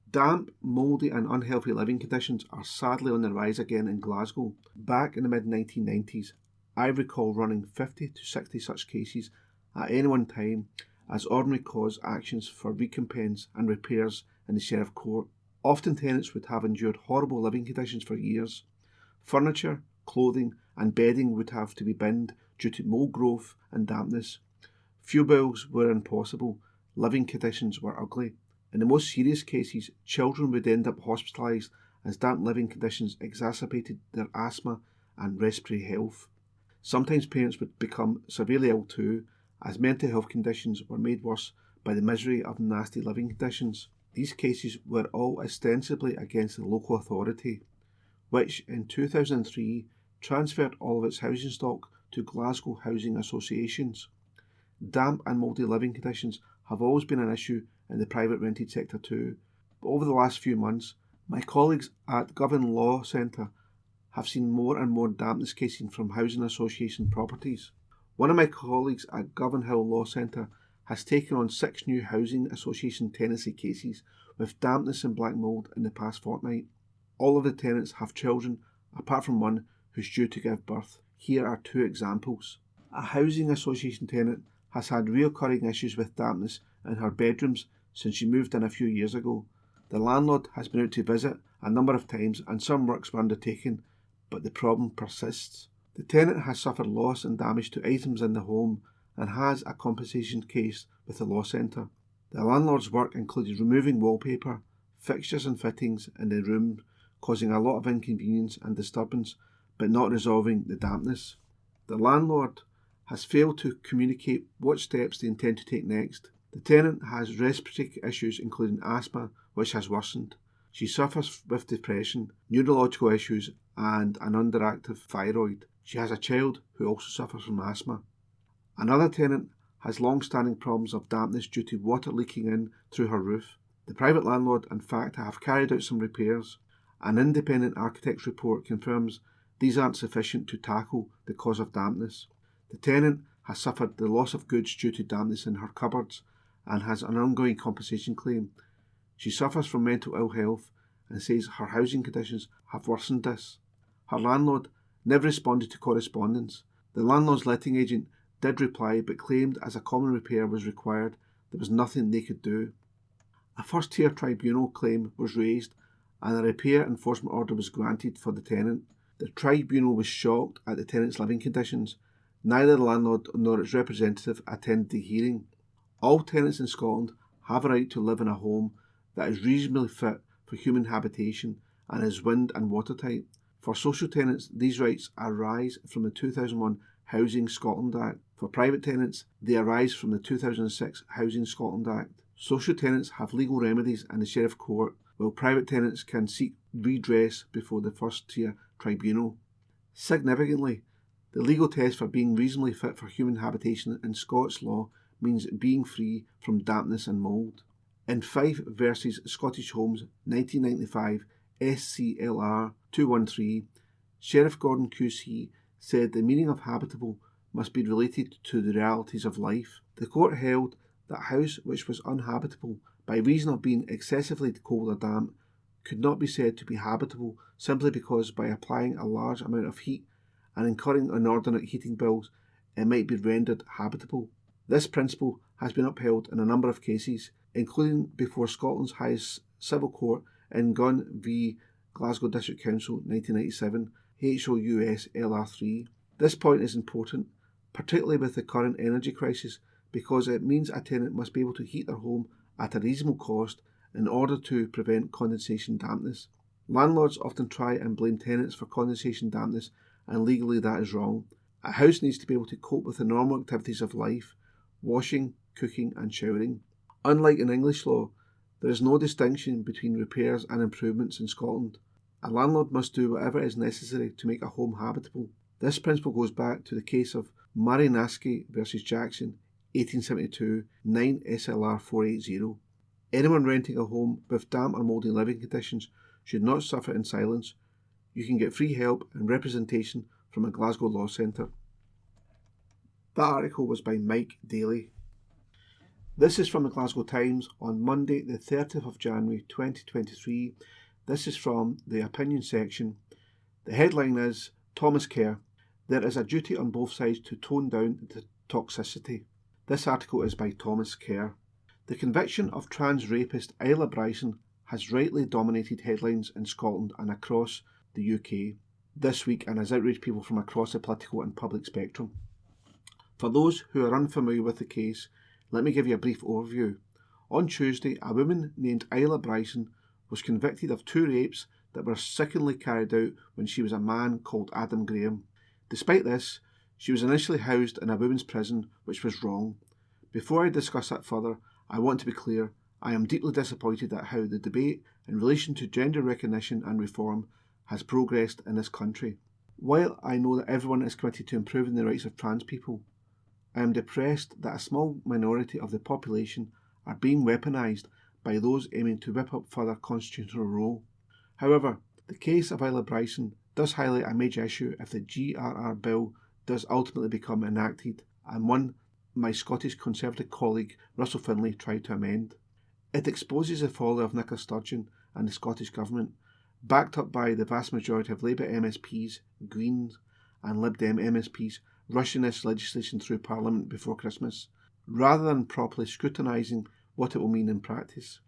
Damp, mouldy and unhealthy living conditions are sadly on the rise again in Glasgow. Back in the mid-1990s, I recall running 50 to 60 such cases at any one time as ordinary cause actions for recompense and repairs in the Sheriff Court. Often tenants would have endured horrible living conditions for years. Furniture, clothing and bedding would have to be binned due to mould growth and dampness. Fuel bills were impossible. Living conditions were ugly. In the most serious cases, children would end up hospitalised as damp living conditions exacerbated their asthma and respiratory health. Sometimes parents would become severely ill too, as mental health conditions were made worse by the misery of nasty living conditions. These cases were all ostensibly against the local authority, which in 2003 transferred all of its housing stock to Glasgow housing associations. Damp and mouldy living conditions have always been an issue in the private rented sector too, but over the last few months, my colleagues at Govan Law Centre have seen more and more dampness cases from housing association properties. One of my colleagues at Govan Hill Law Centre has taken on 6 new housing association tenancy cases with dampness and black mould in the past fortnight. All of the tenants have children, apart from one who's due to give birth. Here are 2 examples. A housing association tenant has had recurring issues with dampness in her bedrooms since she moved in a few years ago. The landlord has been out to visit a number of times and some works were undertaken, but the problem persists. The tenant has suffered loss and damage to items in the home and has a compensation case with the law centre. The landlord's work included removing wallpaper, fixtures and fittings in the room, causing a lot of inconvenience and disturbance, but not resolving the dampness. The landlord has failed to communicate what steps they intend to take next. The tenant has respiratory issues including asthma, which has worsened. She suffers with depression, neurological issues and an underactive thyroid. She has a child who also suffers from asthma. Another tenant has long-standing problems of dampness due to water leaking in through her roof. The private landlord, in fact, have carried out some repairs. An independent architect's report confirms these aren't sufficient to tackle the cause of dampness. The tenant has suffered the loss of goods due to dampness in her cupboards and has an ongoing compensation claim. She suffers from mental ill health and says her housing conditions have worsened this. Her landlord never responded to correspondence. The landlord's letting agent did reply but claimed as a common repair was required, there was nothing they could do. A first-tier tribunal claim was raised and a repair enforcement order was granted for the tenant. The tribunal was shocked at the tenant's living conditions. Neither the landlord nor its representative attended the hearing. All tenants in Scotland have a right to live in a home that is reasonably fit for human habitation and is wind and watertight. For social tenants, these rights arise from the 2001 Housing Scotland Act. For private tenants, they arise from the 2006 Housing Scotland Act. Social tenants have legal remedies in the Sheriff Court, while private tenants can seek redress before the first-tier tribunal. Significantly, the legal test for being reasonably fit for human habitation in Scots law means being free from dampness and mould. In Fife v Scottish Homes 1995 SCLR 213, Sheriff Gordon QC said the meaning of habitable must be related to the realities of life. The court held that a house which was uninhabitable by reason of being excessively cold or damp could not be said to be habitable simply because by applying a large amount of heat and incurring inordinate heating bills it might be rendered habitable. This principle has been upheld in a number of cases, including before Scotland's highest civil court in Gunn v Glasgow District Council 1997 HOUS LR3. This point is important, particularly with the current energy crisis, because it means a tenant must be able to heat their home at a reasonable cost in order to prevent condensation dampness. Landlords often try and blame tenants for condensation dampness, and legally that is wrong. A house needs to be able to cope with the normal activities of life, washing, cooking and showering. Unlike in English law, there is no distinction between repairs and improvements in Scotland. A landlord must do whatever is necessary to make a home habitable. This principle goes back to the case of Marinaski v Jackson, 1872, 9 SLR 480. Anyone renting a home with damp or mouldy living conditions should not suffer in silence. You can get free help and representation from a Glasgow law centre. That article was by Mike Daly. This is from the Glasgow Times on Monday the 30th of January 2023. This is from the opinion section. The headline is Thomas Kerr. There is a duty on both sides to tone down the toxicity. This article is by Thomas Kerr. The conviction of trans rapist Isla Bryson has rightly dominated headlines in Scotland and across the UK this week and has outraged people from across the political and public spectrum. For those who are unfamiliar with the case, let me give you a brief overview. On Tuesday, a woman named Isla Bryson was convicted of 2 rapes that were secondly carried out when she was a man called Adam Graham. Despite this, she was initially housed in a women's prison, which was wrong. Before I discuss that further, I want to be clear, I am deeply disappointed at how the debate in relation to gender recognition and reform has progressed in this country. While I know that everyone is committed to improving the rights of trans people, I am depressed that a small minority of the population are being weaponised by those aiming to whip up further constitutional rule. However, the case of Isla Bryson does highlight a major issue if the GRR bill does ultimately become enacted, and one my Scottish Conservative colleague Russell Finlay tried to amend. It exposes the folly of Nicola Sturgeon and the Scottish Government, backed up by the vast majority of Labour MSPs, Greens and Lib Dem MSPs rushing this legislation through Parliament before Christmas, rather than properly scrutinising what it will mean in practice.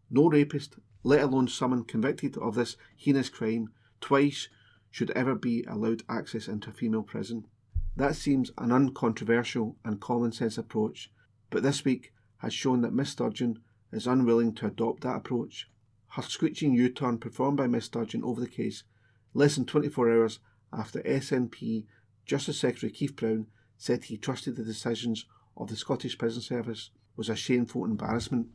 No rapist, let alone someone convicted of this heinous crime, twice should ever be allowed access into a female prison. That seems an uncontroversial and common sense approach, but this week has shown that Miss Sturgeon is unwilling to adopt that approach. Her screeching U-turn performed by Miss Sturgeon over the case, less than 24 hours after SNP Justice Secretary Keith Brown said he trusted the decisions of the Scottish Prison Service, was a shameful embarrassment.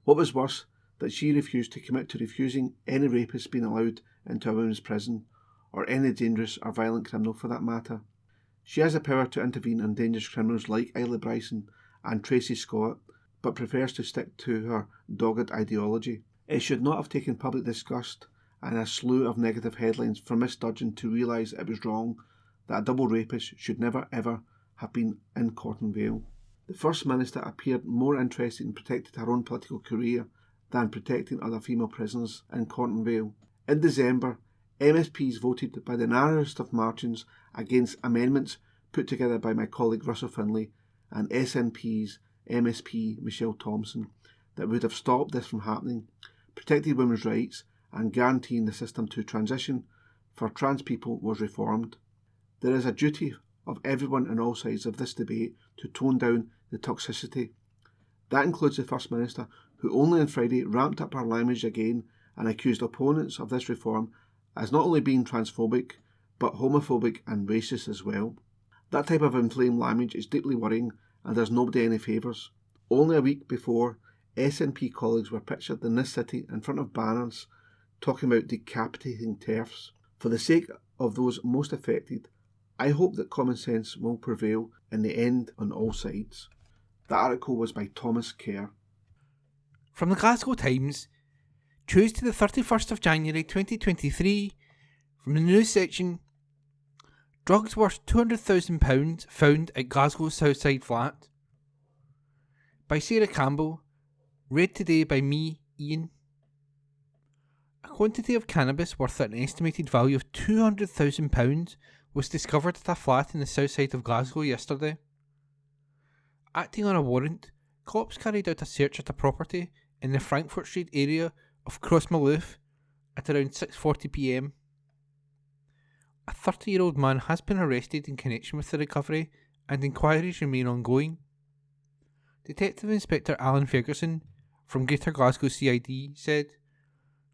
What was worse, that she refused to commit to refusing any rapist being allowed into a women's prison, or any dangerous or violent criminal for that matter. She has the power to intervene on dangerous criminals like Isla Bryson and Tracy Scott, but prefers to stick to her dogged ideology. It should not have taken public disgust and a slew of negative headlines for Miss Sturgeon to realise it was wrong, that a double rapist should never ever have been in Cornwall Vale. The First Minister appeared more interested in protecting her own political career than protecting other female prisoners in Cornwall Vale. In December, MSPs voted by the narrowest of margins against amendments put together by my colleague Russell Finlay and SNP's MSP Michelle Thompson that would have stopped this from happening, protected women's rights and guaranteeing the system to transition for trans people was reformed. There is a duty of everyone on all sides of this debate to tone down the toxicity. That includes the First Minister, who only on Friday ramped up her language again and accused opponents of this reform as not only being transphobic, but homophobic and racist as well. That type of inflamed language is deeply worrying and does nobody any favours. Only a week before, SNP colleagues were pictured in this city in front of banners talking about decapitating TERFs. For the sake of those most affected, I hope that common sense will prevail in the end on all sides. The article was by Thomas Kerr. From the Glasgow Times, Tuesday the 31st of January 2023, from the news section, drugs worth £200,000 found at Glasgow's Southside flat. By Sarah Campbell, read today by me, Ian. A quantity of cannabis worth an estimated value of £200,000 was discovered at a flat in the south side of Glasgow yesterday. Acting on a warrant, cops carried out a search at a property in the Frankfurt Street area of Crossmaloof at around 6:40 p.m. A 30-year-old man has been arrested in connection with the recovery and inquiries remain ongoing. Detective Inspector Alan Ferguson from Greater Glasgow CID said,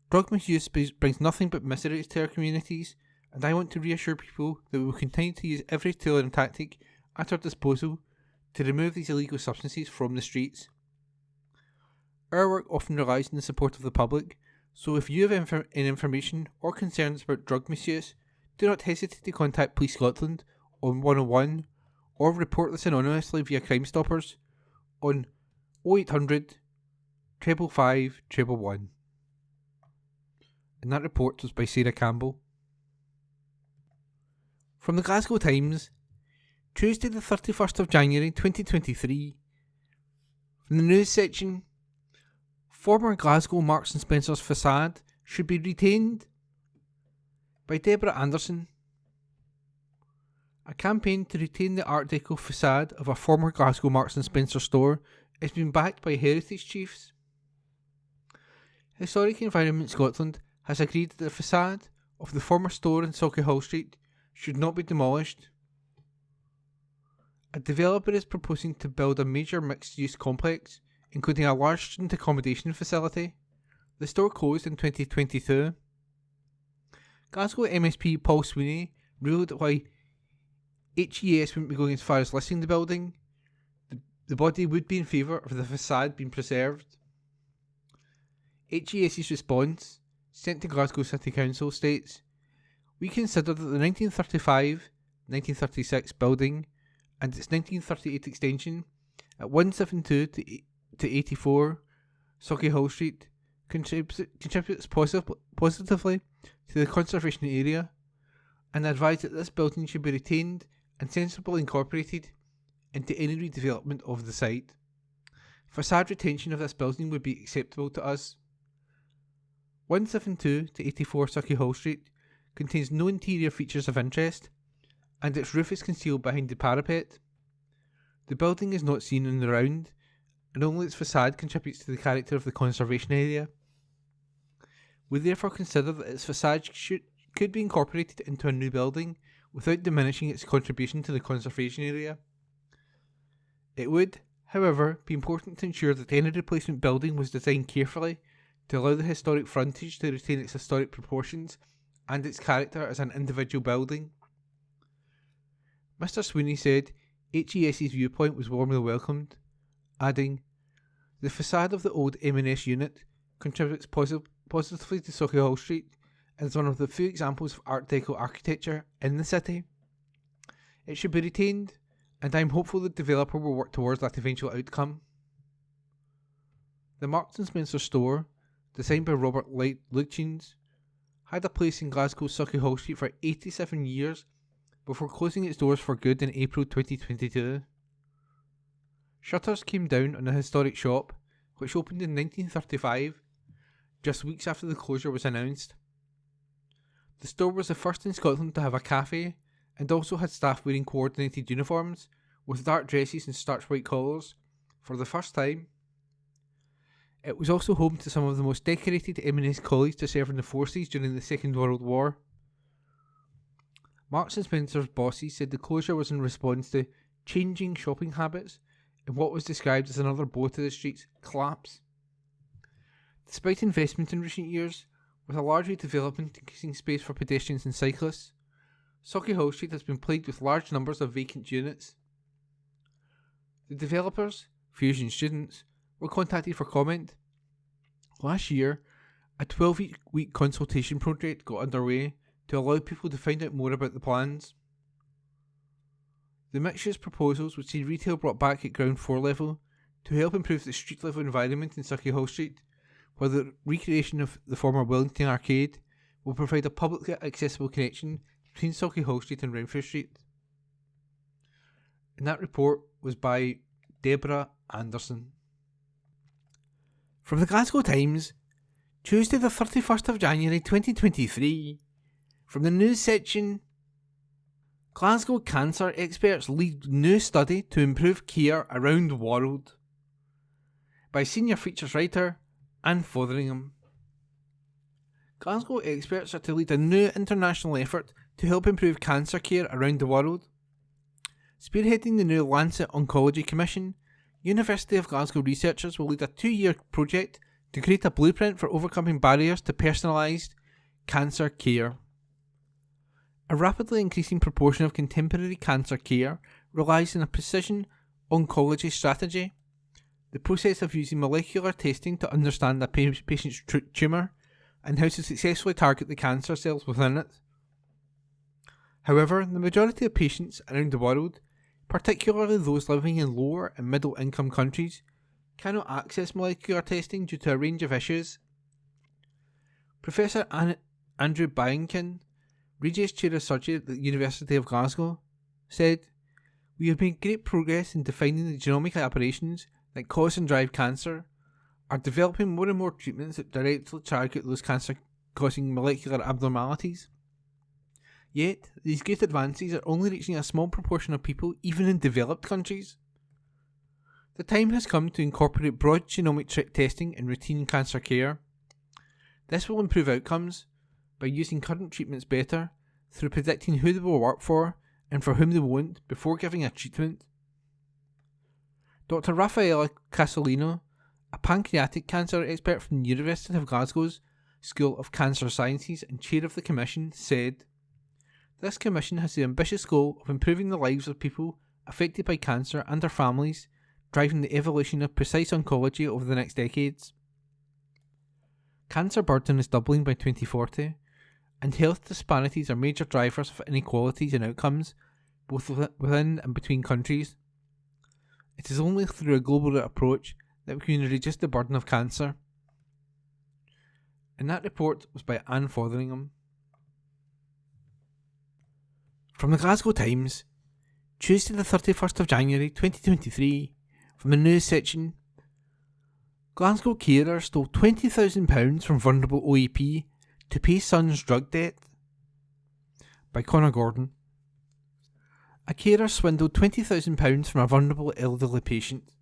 "Drug misuse brings nothing but misery to our communities, and I want to reassure people that we will continue to use every tool and tactic at our disposal to remove these illegal substances from the streets. Our work often relies on the support of the public, so if you have any information or concerns about drug misuse, do not hesitate to contact Police Scotland on 101 or report this anonymously via Crime Stoppers on 0800 555 111. And that report was by Sarah Campbell. From the Glasgow Times, Tuesday the 31st of January 2023, from the news section, former Glasgow Marks & Spencer's facade should be retained, by Deborah Anderson. A campaign to retain the Art Deco facade of a former Glasgow Marks & Spencer store is being backed by heritage chiefs. Historic Environment Scotland has agreed that the facade of the former store in Sauchiehall Street should not be demolished. A developer is proposing to build a major mixed-use complex, including a large student accommodation facility. The store closed in 2022. Glasgow MSP Paul Sweeney ruled that while HES wouldn't be going as far as listing the building, the body would be in favour of the facade being preserved. HES's response, sent to Glasgow City Council, states, "We consider that the 1935-1936 building and its 1938 extension at 172 to 84 Sauchiehall Street contributes positively to the conservation area, and advise that this building should be retained and sensibly incorporated into any redevelopment of the site. Facade retention of this building would be acceptable to us. 172 to 84 Sauchiehall Street contains no interior features of interest, and its roof is concealed behind the parapet. The building is not seen on the round, and only its facade contributes to the character of the conservation area. We therefore consider that its facade could be incorporated into a new building without diminishing its contribution to the conservation area. It would, however, be important to ensure that any replacement building was designed carefully to allow the historic frontage to retain its historic proportions and its character as an individual building." Mr. Sweeney said HES's viewpoint was warmly welcomed, adding, "The facade of the old M&S unit contributes positively to Sauchiehall Street and is one of the few examples of Art Deco architecture in the city. It should be retained, and I am hopeful the developer will work towards that eventual outcome." The Marks & Spencer store, designed by Robert Lutyens, had a place in Glasgow's Sauchiehall Street for 87 years before closing its doors for good in April 2022. Shutters came down on the historic shop, which opened in 1935, just weeks after the closure was announced. The store was the first in Scotland to have a cafe, and also had staff wearing coordinated uniforms, with dark dresses and starched white collars, for the first time. It was also home to some of the most decorated M&S colleagues to serve in the forces during the Second World War. Marks and Spencer's bosses said the closure was in response to changing shopping habits and what was described as another blow to the street's collapse. Despite investment in recent years, with a large redevelopment increasing space for pedestrians and cyclists, Sauchiehall Street has been plagued with large numbers of vacant units. The developers, Fusion students, were contacted for comment. Last year, a 12-week consultation project got underway to allow people to find out more about the plans. The mixture's proposals would see retail brought back at ground floor level to help improve the street level environment in Sauchiehall Street, while the recreation of the former Wellington Arcade will provide a publicly accessible connection between Sauchiehall Street and Renfrew Street. And that report was by Deborah Anderson. From the Glasgow Times, Tuesday the 31st of January 2023, from the news section, Glasgow cancer experts lead new study to improve care around the world, by senior features writer Anne Fotheringham. Glasgow experts are to lead a new international effort to help improve cancer care around the world. Spearheading the new Lancet Oncology Commission, University of Glasgow researchers will lead a 2-year project to create a blueprint for overcoming barriers to personalised cancer care. A rapidly increasing proportion of contemporary cancer care relies on a precision oncology strategy, the process of using molecular testing to understand a patient's tumour and how to successfully target the cancer cells within it. However, the majority of patients around the world, particularly those living in lower and middle income countries, cannot access molecular testing due to a range of issues. Professor Andrew Byington, Regis Chair of Surgery at the University of Glasgow, said, "We have made great progress in defining the genomic aberrations that cause and drive cancer, are developing more and more treatments that directly target those cancer-causing molecular abnormalities. Yet, these great advances are only reaching a small proportion of people even in developed countries. The time has come to incorporate broad genomic testing in routine cancer care. This will improve outcomes by using current treatments better through predicting who they will work for and for whom they won't before giving a treatment." Dr. Raffaella Casolino, a pancreatic cancer expert from the University of Glasgow's School of Cancer Sciences and chair of the commission, said, "This commission has the ambitious goal of improving the lives of people affected by cancer and their families, driving the evolution of precise oncology over the next decades. Cancer burden is doubling by 2040, and health disparities are major drivers of inequalities in outcomes, both within and between countries. It is only through a global approach that we can reduce the burden of cancer." And that report was by Anne Fotheringham. From the Glasgow Times, Tuesday the 31st of January 2023, from the news section, Glasgow carer stole £20,000 from vulnerable OEP to pay son's drug debt, by Connor Gordon. A carer swindled £20,000 from a vulnerable elderly patient.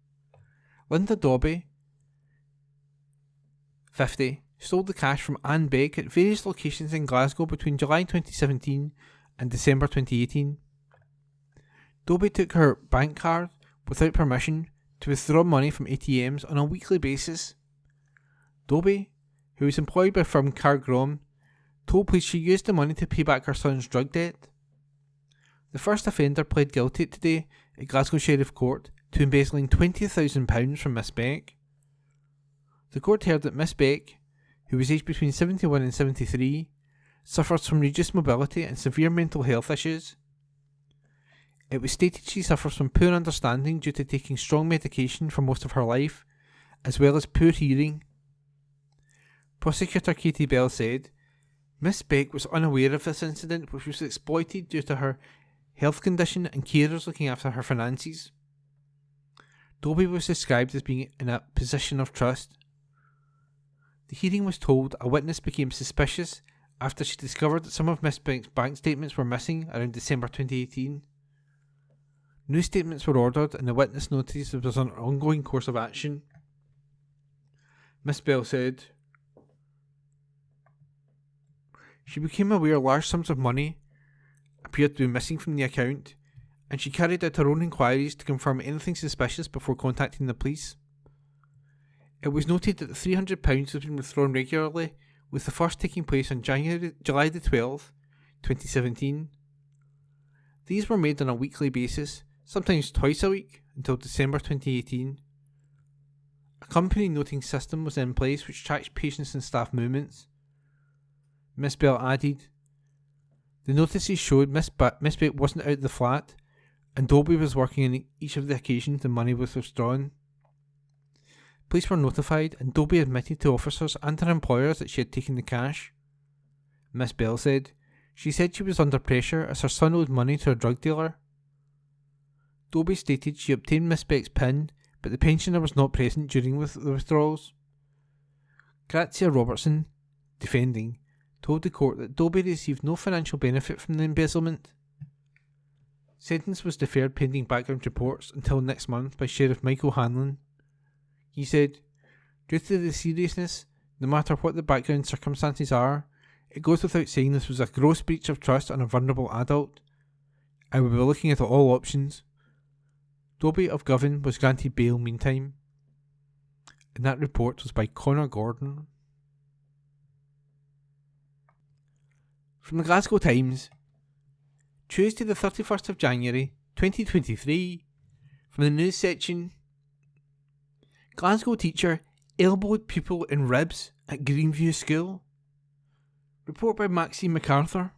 Linda Dobby, 50, stole the cash from Anne Beck at various locations in Glasgow between July 2017 and December 2018. Dobby took her bank card without permission to withdraw money from ATMs on a weekly basis. Dobby, who was employed by firm Cargrom, told police she used the money to pay back her son's drug debt. The first offender pled guilty today at Glasgow Sheriff Court to embezzling £20,000 from Miss Beck. The court heard that Miss Beck, who was aged between 71 and 73, suffers from reduced mobility and severe mental health issues. It was stated she suffers from poor understanding due to taking strong medication for most of her life, as well as poor hearing. Prosecutor Katie Bell said, "Miss Beck was unaware of this incident, which was exploited due to her health condition and carers looking after her finances. Dobie was described as being in a position of trust. The hearing was told a witness became suspicious after she discovered that some of Miss Banks' bank statements were missing around December 2018. New statements were ordered and the witness noticed there was an ongoing course of action. Miss Bell said, she became aware large sums of money appeared to be missing from the account, and she carried out her own inquiries to confirm anything suspicious before contacting the police. It was noted that the £300 was being withdrawn regularly, with the first taking place on July the 12th, 2017. These were made on a weekly basis, sometimes twice a week, until December 2018. A company noting system was in place which tracks patients and staff movements. Miss Bell added, the notices showed Miss Bell wasn't out of the flat, and Dobie was working on each of the occasions the money was withdrawn. Police were notified, and Dobie admitted to officers and her employers that she had taken the cash. Miss Bell said, she was under pressure as her son owed money to a drug dealer. Dobie stated she obtained Miss Beck's PIN, but the pensioner was not present during the withdrawals. Grazia Robertson, defending, told the court that Dobie received no financial benefit from the embezzlement. Sentence was deferred pending background reports until next month by Sheriff Michael Hanlon. He said, due to the seriousness, no matter what the background circumstances are, it goes without saying this was a gross breach of trust on a vulnerable adult. I will be looking at all options. Dobie of Govan was granted bail meantime. And that report was by Connor Gordon. From the Glasgow Times, Tuesday the 31st of January 2023, from the news section, Glasgow teacher elbowed pupil in ribs at Greenview School. Report by Maxine MacArthur.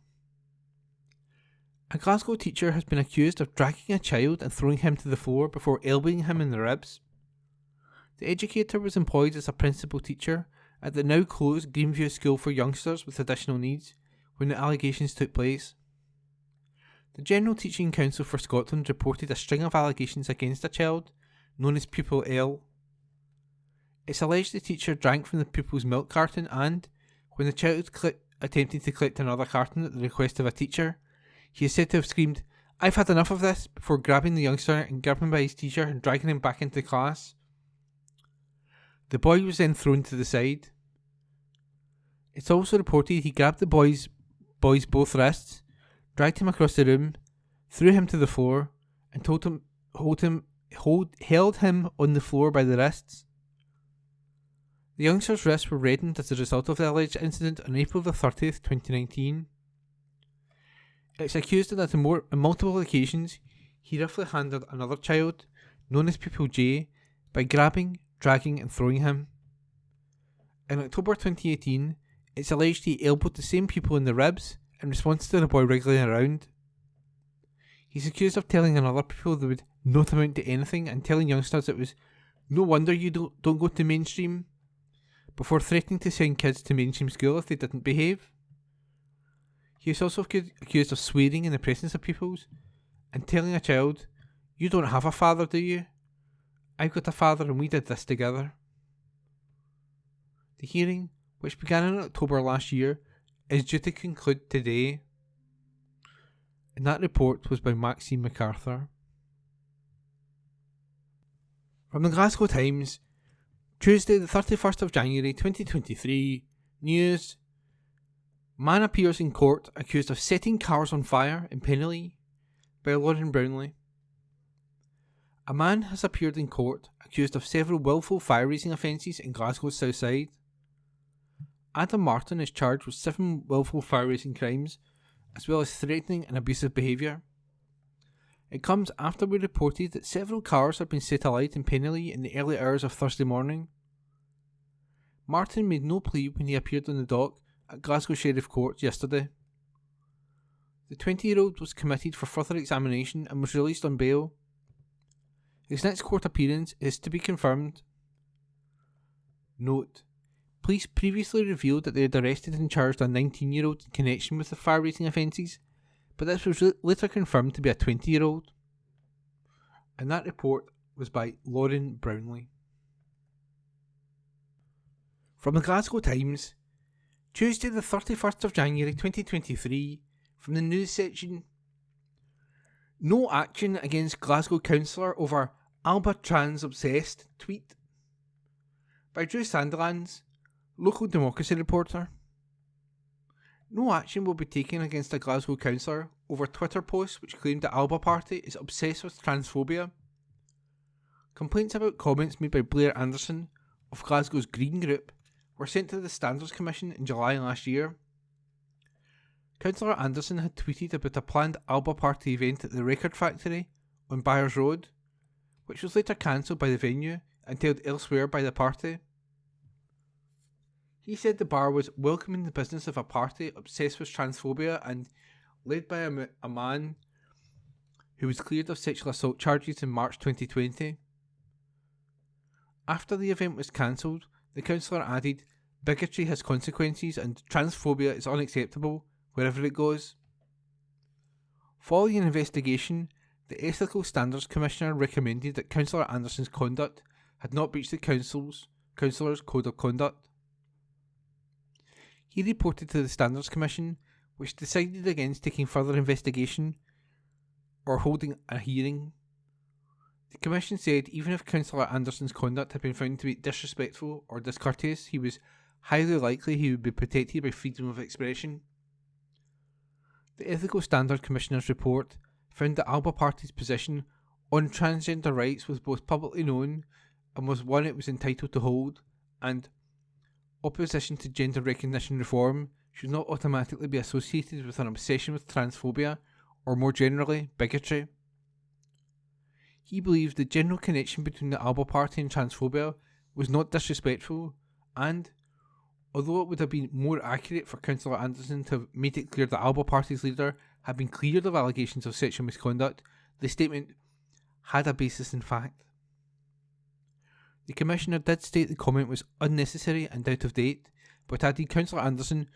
A Glasgow teacher has been accused of dragging a child and throwing him to the floor before elbowing him in the ribs. The educator was employed as a principal teacher at the now closed Greenview School for youngsters with additional needs when the allegations took place. The General Teaching Council for Scotland reported a string of allegations against a child known as Pupil L. It's alleged the teacher drank from the pupil's milk carton and, when the child attempted to collect another carton at the request of a teacher, he is said to have screamed, "I've had enough of this," before grabbing the youngster and grabbing him by his t-shirt and dragging him back into class. The boy was then thrown to the side. It's also reported he grabbed the boy's both wrists, dragged him across the room, threw him to the floor, and held him on the floor by the wrists. The youngster's wrists were reddened as a result of the alleged incident on April the 30th, 2019. It's accused that on multiple occasions he roughly handled another child, known as Pupil J, by grabbing, dragging and throwing him. In October 2018, it's alleged he elbowed the same pupil in the ribs in response to the boy wriggling around. He's accused of telling another pupil they would not amount to anything and telling youngsters it was no wonder you don't go to mainstream, before threatening to send kids to mainstream school if they didn't behave. He is also accused of swearing in the presence of pupils and telling a child, "You don't have a father, do you? I've got a father and we did this together." The hearing, which began in October last year, is due to conclude today. And that report was by Maxine MacArthur. From the Glasgow Times, Tuesday the 31st of January 2023, news. Man appears in court accused of setting cars on fire in Penilee, by Lauren Brownlee. A man has appeared in court accused of several willful fire-raising offences in Glasgow's south side. Adam Martin is charged with 7 willful fire-raising crimes, as well as threatening and abusive behaviour. It comes after we reported that several cars had been set alight in Penilee in the early hours of Thursday morning. Martin made no plea when he appeared on the dock at Glasgow Sheriff Court yesterday. The 20-year-old was committed for further examination and was released on bail. His next court appearance is to be confirmed. Note: police previously revealed that they had arrested and charged a 19-year-old in connection with the fire-raising offences, but this was later confirmed to be a 20-year-old. And that report was by Lauren Brownlee. From the Glasgow Times, Tuesday the 31st of January 2023, from the news section: no action against Glasgow councillor over Alba trans obsessed tweet. By Drew Sandilands, local democracy reporter. No action will be taken against a Glasgow councillor over Twitter posts which claimed the Alba Party is obsessed with transphobia. Complaints about comments made by Blair Anderson of Glasgow's Green Group were sent to the Standards Commission in July last year. Councillor Anderson had tweeted about a planned Alba Party event at the Record Factory on Byers Road, which was later cancelled by the venue and held elsewhere by the party. He said the bar was welcoming the business of a party obsessed with transphobia and led by a man who was cleared of sexual assault charges in March 2020. After the event was cancelled, the councillor added, "Bigotry has consequences and transphobia is unacceptable wherever it goes." Following an investigation, the Ethical Standards Commissioner recommended that Councillor Anderson's conduct had not breached the councillor's code of conduct. He reported to the Standards Commission, which decided against taking further investigation or holding a hearing. The Commission said even if Councillor Anderson's conduct had been found to be disrespectful or discourteous, he was highly likely he would be protected by freedom of expression. The Ethical Standards Commissioner's report found that Alba Party's position on transgender rights was both publicly known and was one it was entitled to hold, and opposition to gender recognition reform should not automatically be associated with an obsession with transphobia or, more generally, bigotry. He believed the general connection between the Alba Party and transphobia was not disrespectful, and, although it would have been more accurate for Councillor Anderson to have made it clear that Alba Party's leader had been cleared of allegations of sexual misconduct, the statement had a basis in fact. The Commissioner did state the comment was unnecessary and out of date, but added Councillor Anderson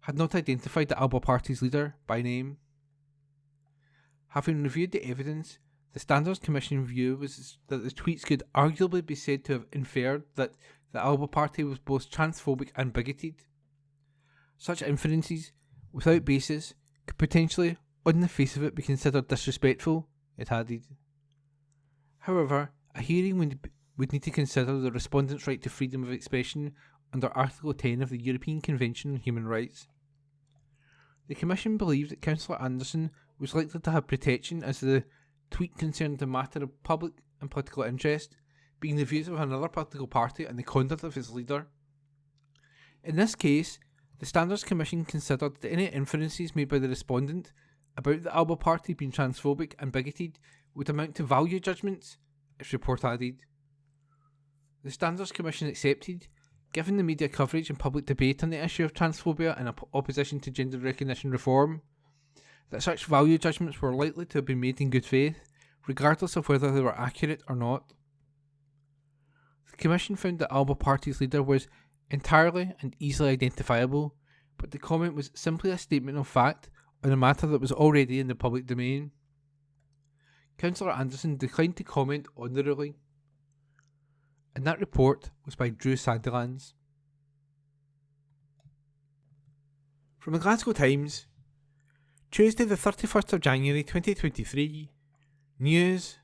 had not identified the Alba Party's leader by name. Having reviewed the evidence, the Standards Commission view was that the tweets could arguably be said to have inferred that the Alba Party was both transphobic and bigoted. Such inferences, without basis, could potentially, on the face of it, be considered disrespectful, it added. However, a hearing would need to consider the respondent's right to freedom of expression under Article 10 of the European Convention on Human Rights. The Commission believed that Councillor Anderson was likely to have protection as the tweet concerned a matter of public and political interest, being the views of another political party and the conduct of its leader. In this case, the Standards Commission considered that any inferences made by the respondent about the Alba Party being transphobic and bigoted would amount to value judgments, its report added. The Standards Commission accepted, given the media coverage and public debate on the issue of transphobia and opposition to gender recognition reform, that such value judgments were likely to have been made in good faith, regardless of whether they were accurate or not. The Commission found that Alba Party's leader was entirely and easily identifiable, but the comment was simply a statement of fact on a matter that was already in the public domain. Councillor Anderson declined to comment on the ruling, and that report was by Drew Sandilands. From the Glasgow Times, Tuesday the 31st of January 2023, news: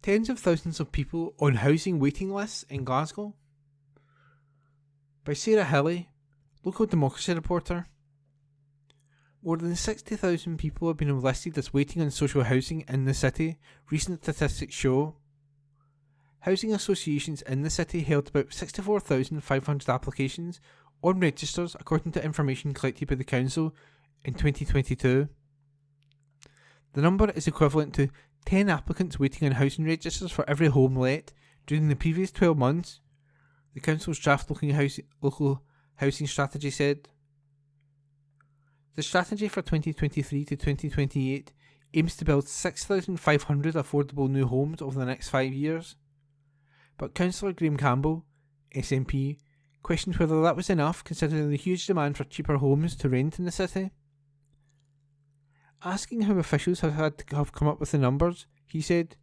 tens of thousands of people on housing waiting lists in Glasgow. By Sarah Hilly, local democracy reporter. More than 60,000 people have been enlisted as waiting on social housing in the city, recent statistics show. Housing associations in the city held about 64,500 applications on registers according to information collected by the council in 2022. The number is equivalent to 10 applicants waiting on housing registers for every home let during the previous 12 months, the council's draft local housing strategy said. The strategy for 2023 to 2028 aims to build 6,500 affordable new homes over the next 5 years. But Councillor Graham Campbell, SNP, questioned whether that was enough considering the huge demand for cheaper homes to rent in the city. Asking how officials have come up with the numbers, he said,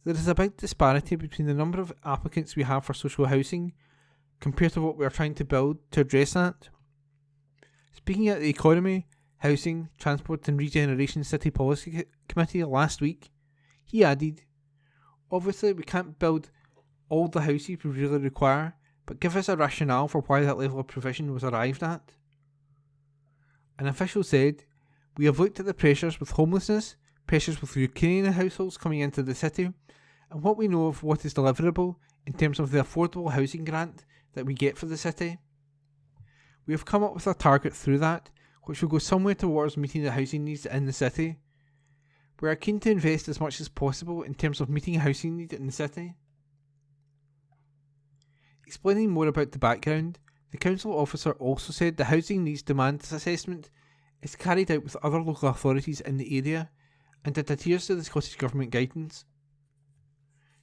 "There is a big disparity between the number of applicants we have for social housing compared to what we are trying to build to address that." Speaking at the Economy, Housing, Transport and Regeneration City Policy Committee last week, he added, "Obviously we can't build all the houses we really require, but give us a rationale for why that level of provision was arrived at." An official said, "We have looked at the pressures with homelessness, pressures with Ukrainian households coming into the city, and what we know of what is deliverable in terms of the affordable housing grant that we get for the city. We have come up with a target through that, which will go somewhere towards meeting the housing needs in the city. We are keen to invest as much as possible in terms of meeting a housing need in the city." Explaining more about the background, the council officer also said the housing needs demand assessment is carried out with other local authorities in the area and it adheres to the Scottish Government guidance.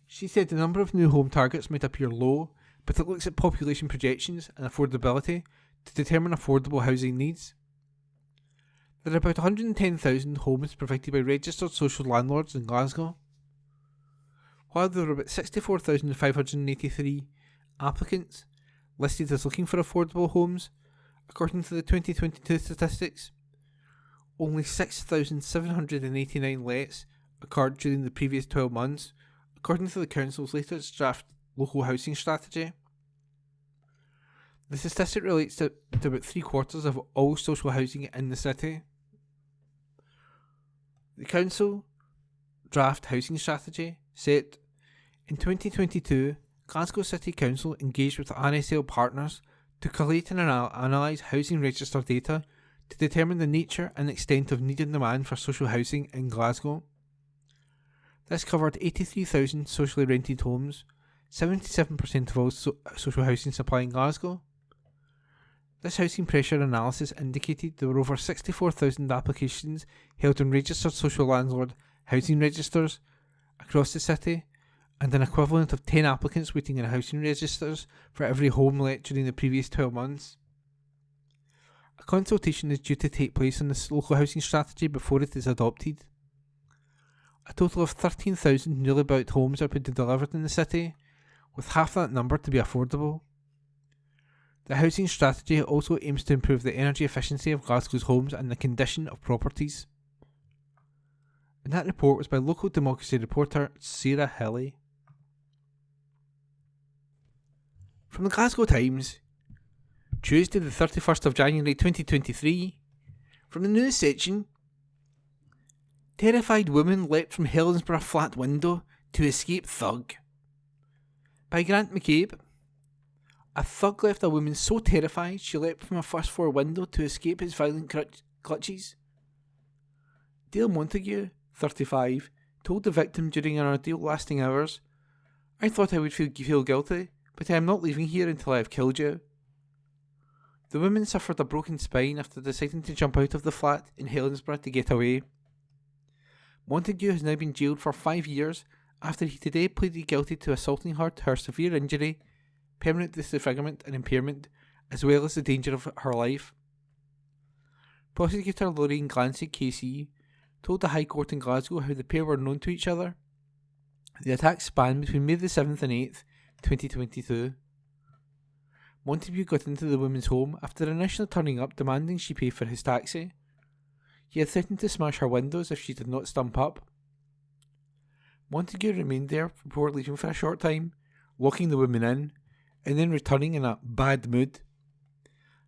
She said the number of new home targets might appear low, but it looks at population projections and affordability to determine affordable housing needs. There are about 110,000 homes provided by registered social landlords in Glasgow. While there are about 64,583 applicants listed as looking for affordable homes, according to the 2022 statistics, only 6,789 lets occurred during the previous 12 months, according to the council's latest draft local housing strategy. The statistic relates to about 3/4 of all social housing in the city. The council draft housing strategy said, in 2022, Glasgow City Council engaged with RSL partners to collate and analyse housing register data to determine the nature and extent of need and demand for social housing in Glasgow. This covered 83,000 socially rented homes, 77% of all social housing supply in Glasgow. This housing pressure analysis indicated there were over 64,000 applications held in registered social landlord housing registers across the city, and an equivalent of 10 applicants waiting in housing registers for every home let during the previous 12 months. A consultation is due to take place on this local housing strategy before it is adopted. A total of 13,000 newly built homes are to be delivered in the city, with half that number to be affordable. The housing strategy also aims to improve the energy efficiency of Glasgow's homes and the condition of properties. And that report was by local democracy reporter Sarah Hilly. From the Glasgow Times, Tuesday the 31st of January 2023, from the news section, terrified woman leapt from Helensburgh flat window to escape thug. By Grant McCabe. A thug left a woman so terrified she leapt from a first floor window to escape his violent clutches. Dale Montague, 35, told the victim during an ordeal lasting hours, "I thought I would feel guilty, but I am not leaving here until I have killed you." The woman suffered a broken spine after deciding to jump out of the flat in Helensburgh to get away. Montague has now been jailed for 5 years after he today pleaded guilty to assaulting her to her severe injury, permanent disfigurement and impairment, as well as the danger of her life. Prosecutor Lorraine Glancy, KC, told the High Court in Glasgow how the pair were known to each other. The attacks spanned between May the 7th and 8th, 2022. Montague got into the woman's home after initially turning up demanding she pay for his taxi. He had threatened to smash her windows if she did not stump up. Montague remained there before leaving for a short time, locking the woman in, and then returning in a bad mood.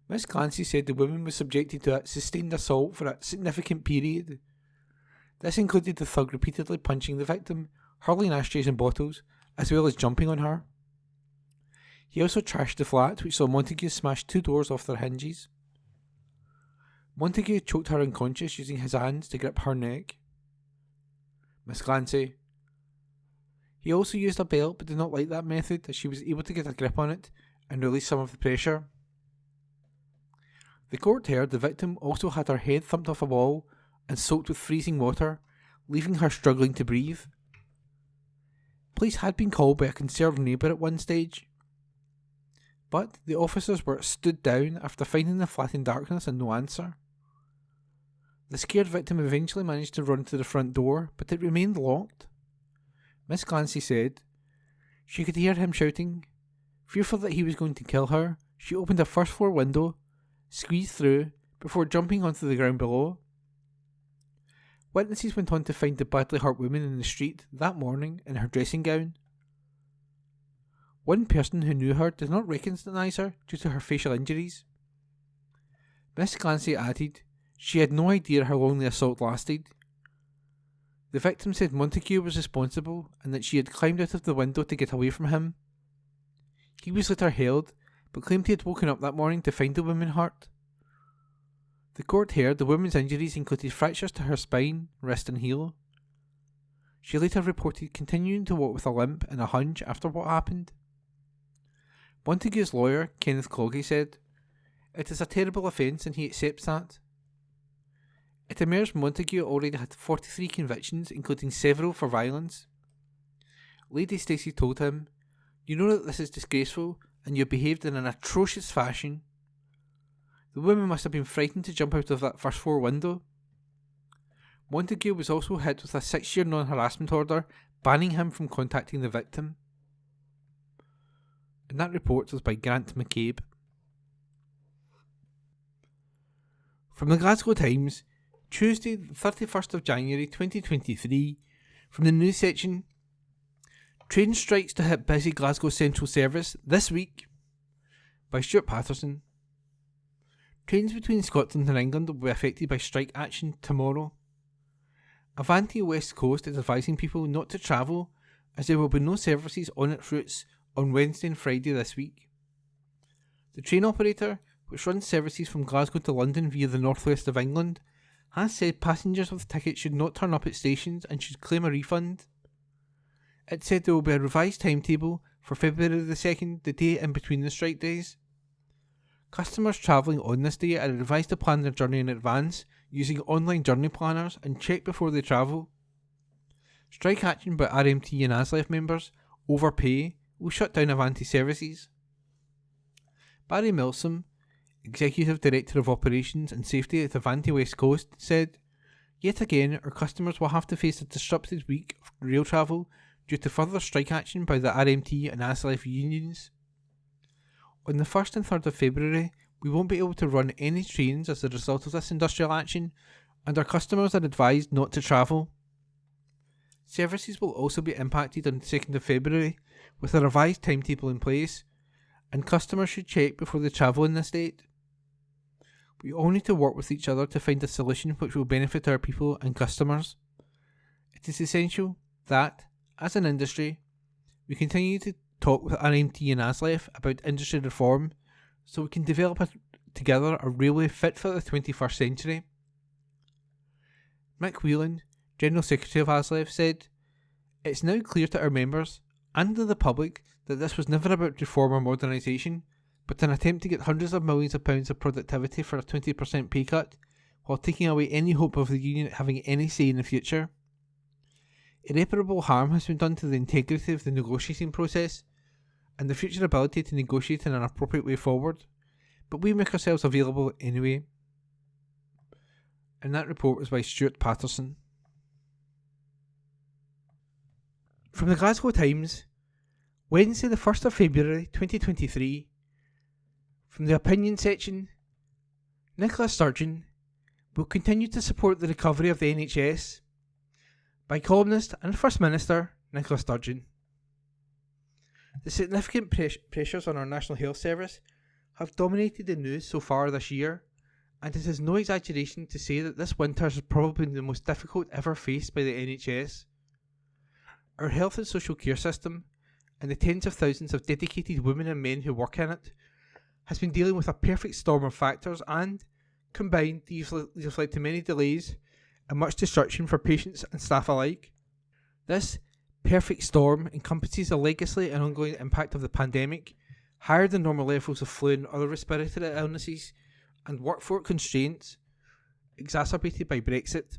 Miss Clancy said the woman was subjected to a sustained assault for a significant period. This included the thug repeatedly punching the victim, hurling ashtrays and bottles, as well as jumping on her. He also trashed the flat, which saw Montague smash 2 doors off their hinges. Montague choked her unconscious using his hands to grip her neck. Miss Clancy. He also used a belt but did not like that method, as she was able to get a grip on it and release some of the pressure. The court heard the victim also had her head thumped off a wall and soaked with freezing water, leaving her struggling to breathe. Police had been called by a concerned neighbour at one stage, but the officers were stood down after finding the flat in darkness and no answer. The scared victim eventually managed to run to the front door, but it remained locked. Miss Clancy said she could hear him shouting. Fearful that he was going to kill her, she opened a first floor window, squeezed through, before jumping onto the ground below. Witnesses went on to find the badly hurt woman in the street that morning in her dressing gown. One person who knew her did not recognise her due to her facial injuries. Miss Clancy added she had no idea how long the assault lasted. The victim said Montague was responsible and that she had climbed out of the window to get away from him. He was later held, but claimed he had woken up that morning to find the woman hurt. The court heard the woman's injuries included fractures to her spine, wrist and heel. She later reported continuing to walk with a limp and a hunch after what happened. Montague's lawyer, Kenneth Cloggy, said, "It is a terrible offence and he accepts that." It emerged Montague already had 43 convictions, including several for violence. Lady Stacey told him, "You know that this is disgraceful and you behaved in an atrocious fashion." The woman must have been frightened to jump out of that first floor window. Montague was also hit with a 6-year non-harassment order banning him from contacting the victim. And that report was by Grant McCabe. From the Glasgow Times, Tuesday, the 31st of January 2023, from the news section, train strikes to hit busy Glasgow Central service this week, by Stuart Patterson. Trains between Scotland and England will be affected by strike action tomorrow. Avanti West Coast is advising people not to travel as there will be no services on its routes on Wednesday and Friday this week. The train operator, which runs services from Glasgow to London via the northwest of England, has said passengers with tickets should not turn up at stations and should claim a refund. It said there will be a revised timetable for February the 2nd, the day in between the strike days. Customers travelling on this day are advised to plan their journey in advance using online journey planners and check before they travel. Strike action by RMT and ASLEF members over pay will shut down Avanti services. Barry Milsom, Executive Director of Operations and Safety at Avanti West Coast, said, "Yet again, our customers will have to face a disrupted week of rail travel due to further strike action by the RMT and ASLEF unions. On the 1st and 3rd of February, we won't be able to run any trains as a result of this industrial action, and our customers are advised not to travel. Services will also be impacted on the 2nd of February, with a revised timetable in place, and customers should check before they travel in this date. We all need to work with each other to find a solution which will benefit our people and customers. It is essential that, as an industry, we continue to talk with RMT and ASLEF about industry reform so we can develop together a railway fit for the 21st century." Mick Whelan, General Secretary of ASLEF, said, "It's now clear to our members and to the public that this was never about reform or modernisation, but an attempt to get hundreds of millions of pounds of productivity for a 20% pay cut, while taking away any hope of the union having any say in the future. Irreparable harm has been done to the integrity of the negotiating process and the future ability to negotiate in an appropriate way forward, but we make ourselves available anyway." And that report was by Stuart Patterson. From the Glasgow Times, Wednesday the 1st of February 2023, from the opinion section, Nicola Sturgeon will continue to support the recovery of the NHS, by columnist and First Minister Nicola Sturgeon. The significant pressures on our National Health Service have dominated the news so far this year, and it is no exaggeration to say that this winter has probably been the most difficult ever faced by the NHS. Our health and social care system, and the tens of thousands of dedicated women and men who work in it, has been dealing with a perfect storm of factors and, combined, these have led to many delays and much destruction for patients and staff alike. This perfect storm encompasses the legacy and ongoing impact of the pandemic, higher than normal levels of flu and other respiratory illnesses, and workforce constraints exacerbated by Brexit.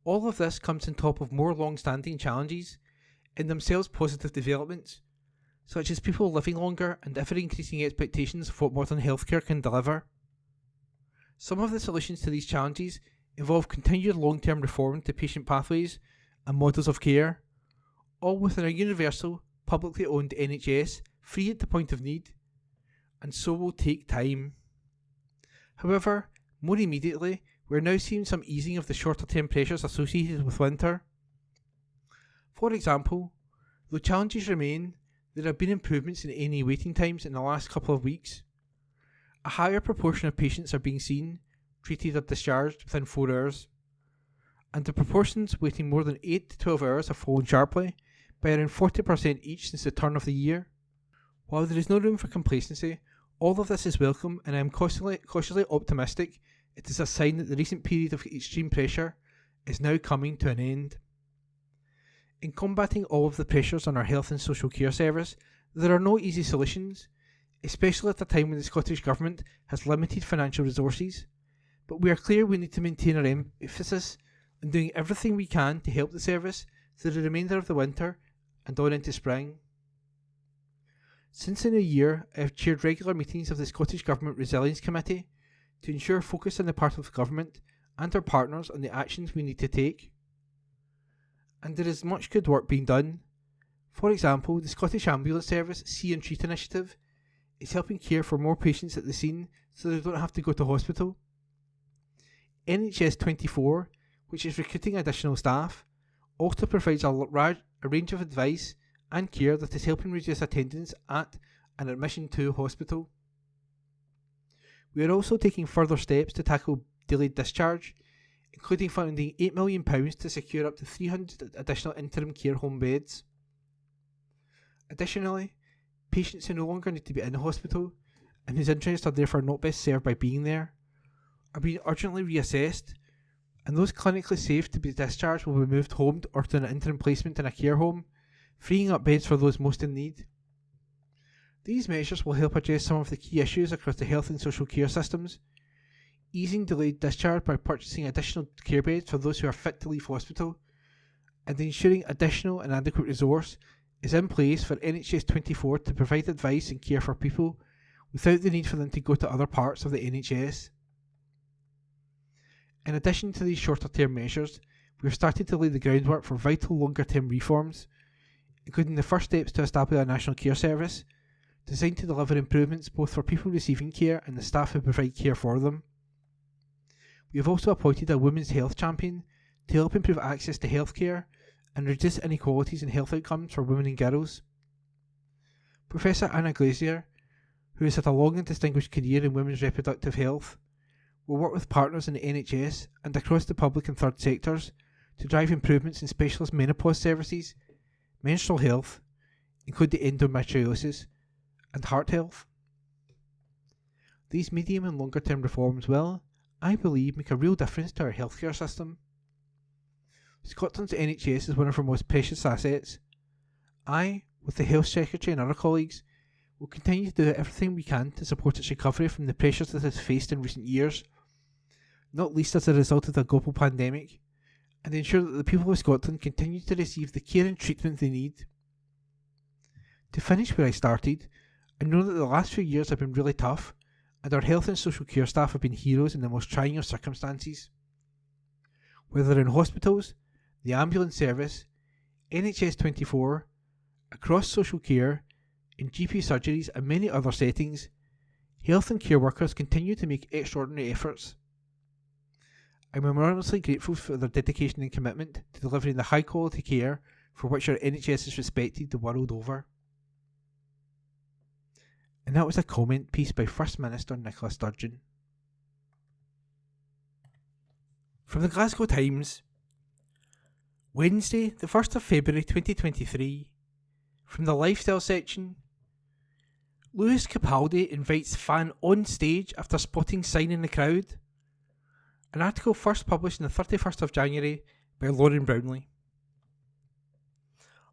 All of this comes on top of more long-standing challenges, in themselves positive developments, such as people living longer and ever-increasing expectations of what modern healthcare can deliver. Some of the solutions to these challenges involve continued long-term reform to patient pathways and models of care, all within a universal, publicly owned NHS, free at the point of need, and so will take time. However, more immediately, we are now seeing some easing of the shorter-term pressures associated with winter. For example, though challenges remain, there have been improvements in A&E waiting times in the last couple of weeks. A higher proportion of patients are being seen, treated or discharged within 4 hours, and the proportions waiting more than 8 to 12 hours have fallen sharply, by around 40% each since the turn of the year. While there is no room for complacency, all of this is welcome, and I am cautiously optimistic it is a sign that the recent period of extreme pressure is now coming to an end. In combating all of the pressures on our health and social care service, there are no easy solutions, especially at a time when the Scottish Government has limited financial resources, but we are clear we need to maintain our emphasis on doing everything we can to help the service through the remainder of the winter and on into spring. Since the new year, I have chaired regular meetings of the Scottish Government Resilience Committee to ensure focus on the part of the Government and our partners on the actions we need to take. And there is much good work being done. For example, the Scottish Ambulance Service See and Treat initiative is helping care for more patients at the scene so they don't have to go to hospital. NHS 24, which is recruiting additional staff, also provides a range of advice and care that is helping reduce attendance at and admission to hospital. We are also taking further steps to tackle delayed discharge, including funding £8 million to secure up to 300 additional interim care home beds. Additionally, patients who no longer need to be in hospital, and whose interests are therefore not best served by being there, are being urgently reassessed, and those clinically safe to be discharged will be moved home or to an interim placement in a care home, freeing up beds for those most in need. These measures will help address some of the key issues across the health and social care systems, easing delayed discharge by purchasing additional care beds for those who are fit to leave hospital, and ensuring additional and adequate resource is in place for NHS 24 to provide advice and care for people without the need for them to go to other parts of the NHS. In addition to these shorter term measures, we have started to lay the groundwork for vital longer term reforms, including the first steps to establish a national care service, designed to deliver improvements both for people receiving care and the staff who provide care for them. We have also appointed a women's health champion to help improve access to healthcare and reduce inequalities in health outcomes for women and girls. Professor Anna Glazier, who has had a long and distinguished career in women's reproductive health, will work with partners in the NHS and across the public and third sectors to drive improvements in specialist menopause services, menstrual health, including endometriosis, and heart health. These medium and longer term reforms will, I believe, make a real difference to our healthcare system. Scotland's NHS is one of our most precious assets. I, with the Health Secretary and other colleagues, will continue to do everything we can to support its recovery from the pressures it has faced in recent years, not least as a result of the global pandemic, and ensure that the people of Scotland continue to receive the care and treatment they need. To finish where I started, I know that the last few years have been really tough, and our health and social care staff have been heroes in the most trying of circumstances. Whether in hospitals, the ambulance service, NHS 24, across social care, in GP surgeries and many other settings, health and care workers continue to make extraordinary efforts. I am enormously grateful for their dedication and commitment to delivering the high quality care for which our NHS is respected the world over. And that was a comment piece by First Minister Nicola Sturgeon. From the Glasgow Times, Wednesday, the 1st of February 2023, from the lifestyle section, Lewis Capaldi invites fan on stage after spotting sign in the crowd. An article first published on the 31st of January by Lauren Brownlee.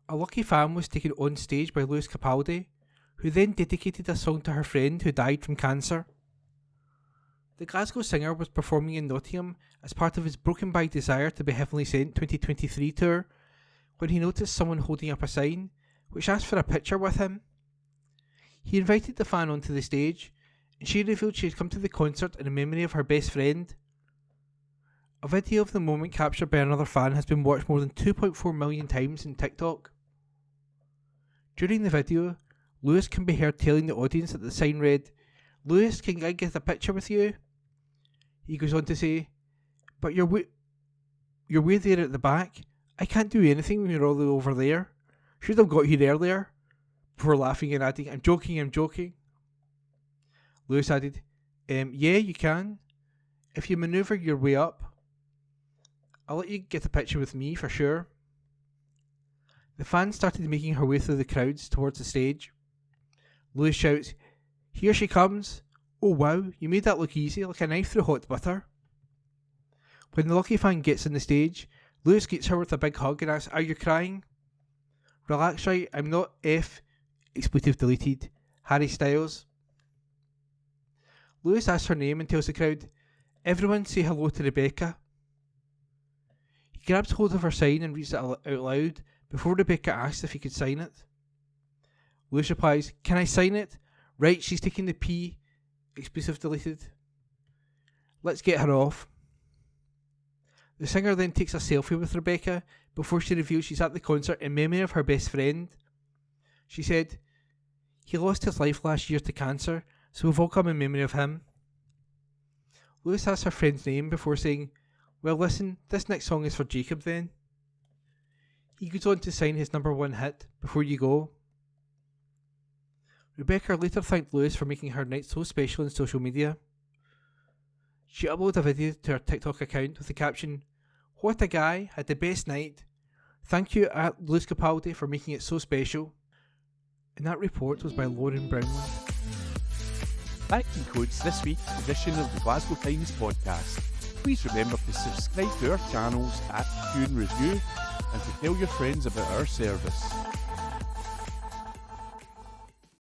A lucky fan was taken on stage by Lewis Capaldi, who then dedicated a song to her friend who died from cancer. The Glasgow singer was performing in Nottingham as part of his Broken by Desire to be Heavenly Sent 2023 tour, when he noticed someone holding up a sign which asked for a picture with him. He invited the fan onto the stage, and she revealed she had come to the concert in memory of her best friend. A video of the moment captured by another fan has been watched more than 2.4 million times on TikTok. During the video, Lewis can be heard telling the audience that the sign read, "Lewis, can I get a picture with you?" He goes on to say, "But you're way there at the back. I can't do anything when you're all the way over there. Should have got here earlier." Before laughing and adding, I'm joking. Lewis added, "Yeah, you can. If you manoeuvre your way up, I'll let you get a picture with me for sure." The fans started making her way through the crowds towards the stage. Lewis shouts, "Here she comes. Oh wow, you made that look easy, like a knife through hot butter." When the lucky fan gets on the stage, Lewis greets her with a big hug and asks, "Are you crying?" "Relax, right? I'm not expletive deleted, Harry Styles." Lewis asks her name and tells the crowd, "Everyone say hello to Rebecca." He grabs hold of her sign and reads it out loud before Rebecca asks if he could sign it. Lewis replies, "Can I sign it? Right, she's taking the P, expletive deleted. Let's get her off." The singer then takes a selfie with Rebecca before she reveals she's at the concert in memory of her best friend. She said, "He lost his life last year to cancer, so we've all come in memory of him." Lewis asks her friend's name before saying, "Well listen, this next song is for Jacob then." He goes on to sign his #1 hit, "Before You Go." Rebecca later thanked Lewis for making her night so special on social media. She uploaded a video to her TikTok account with the caption, "What a guy, had the best night. Thank you at Lewis Capaldi for making it so special." And that report was by Lauren Brownlee. That concludes this week's edition of the Glasgow Times podcast. Please remember to subscribe to our channels at Q and Review and to tell your friends about our service.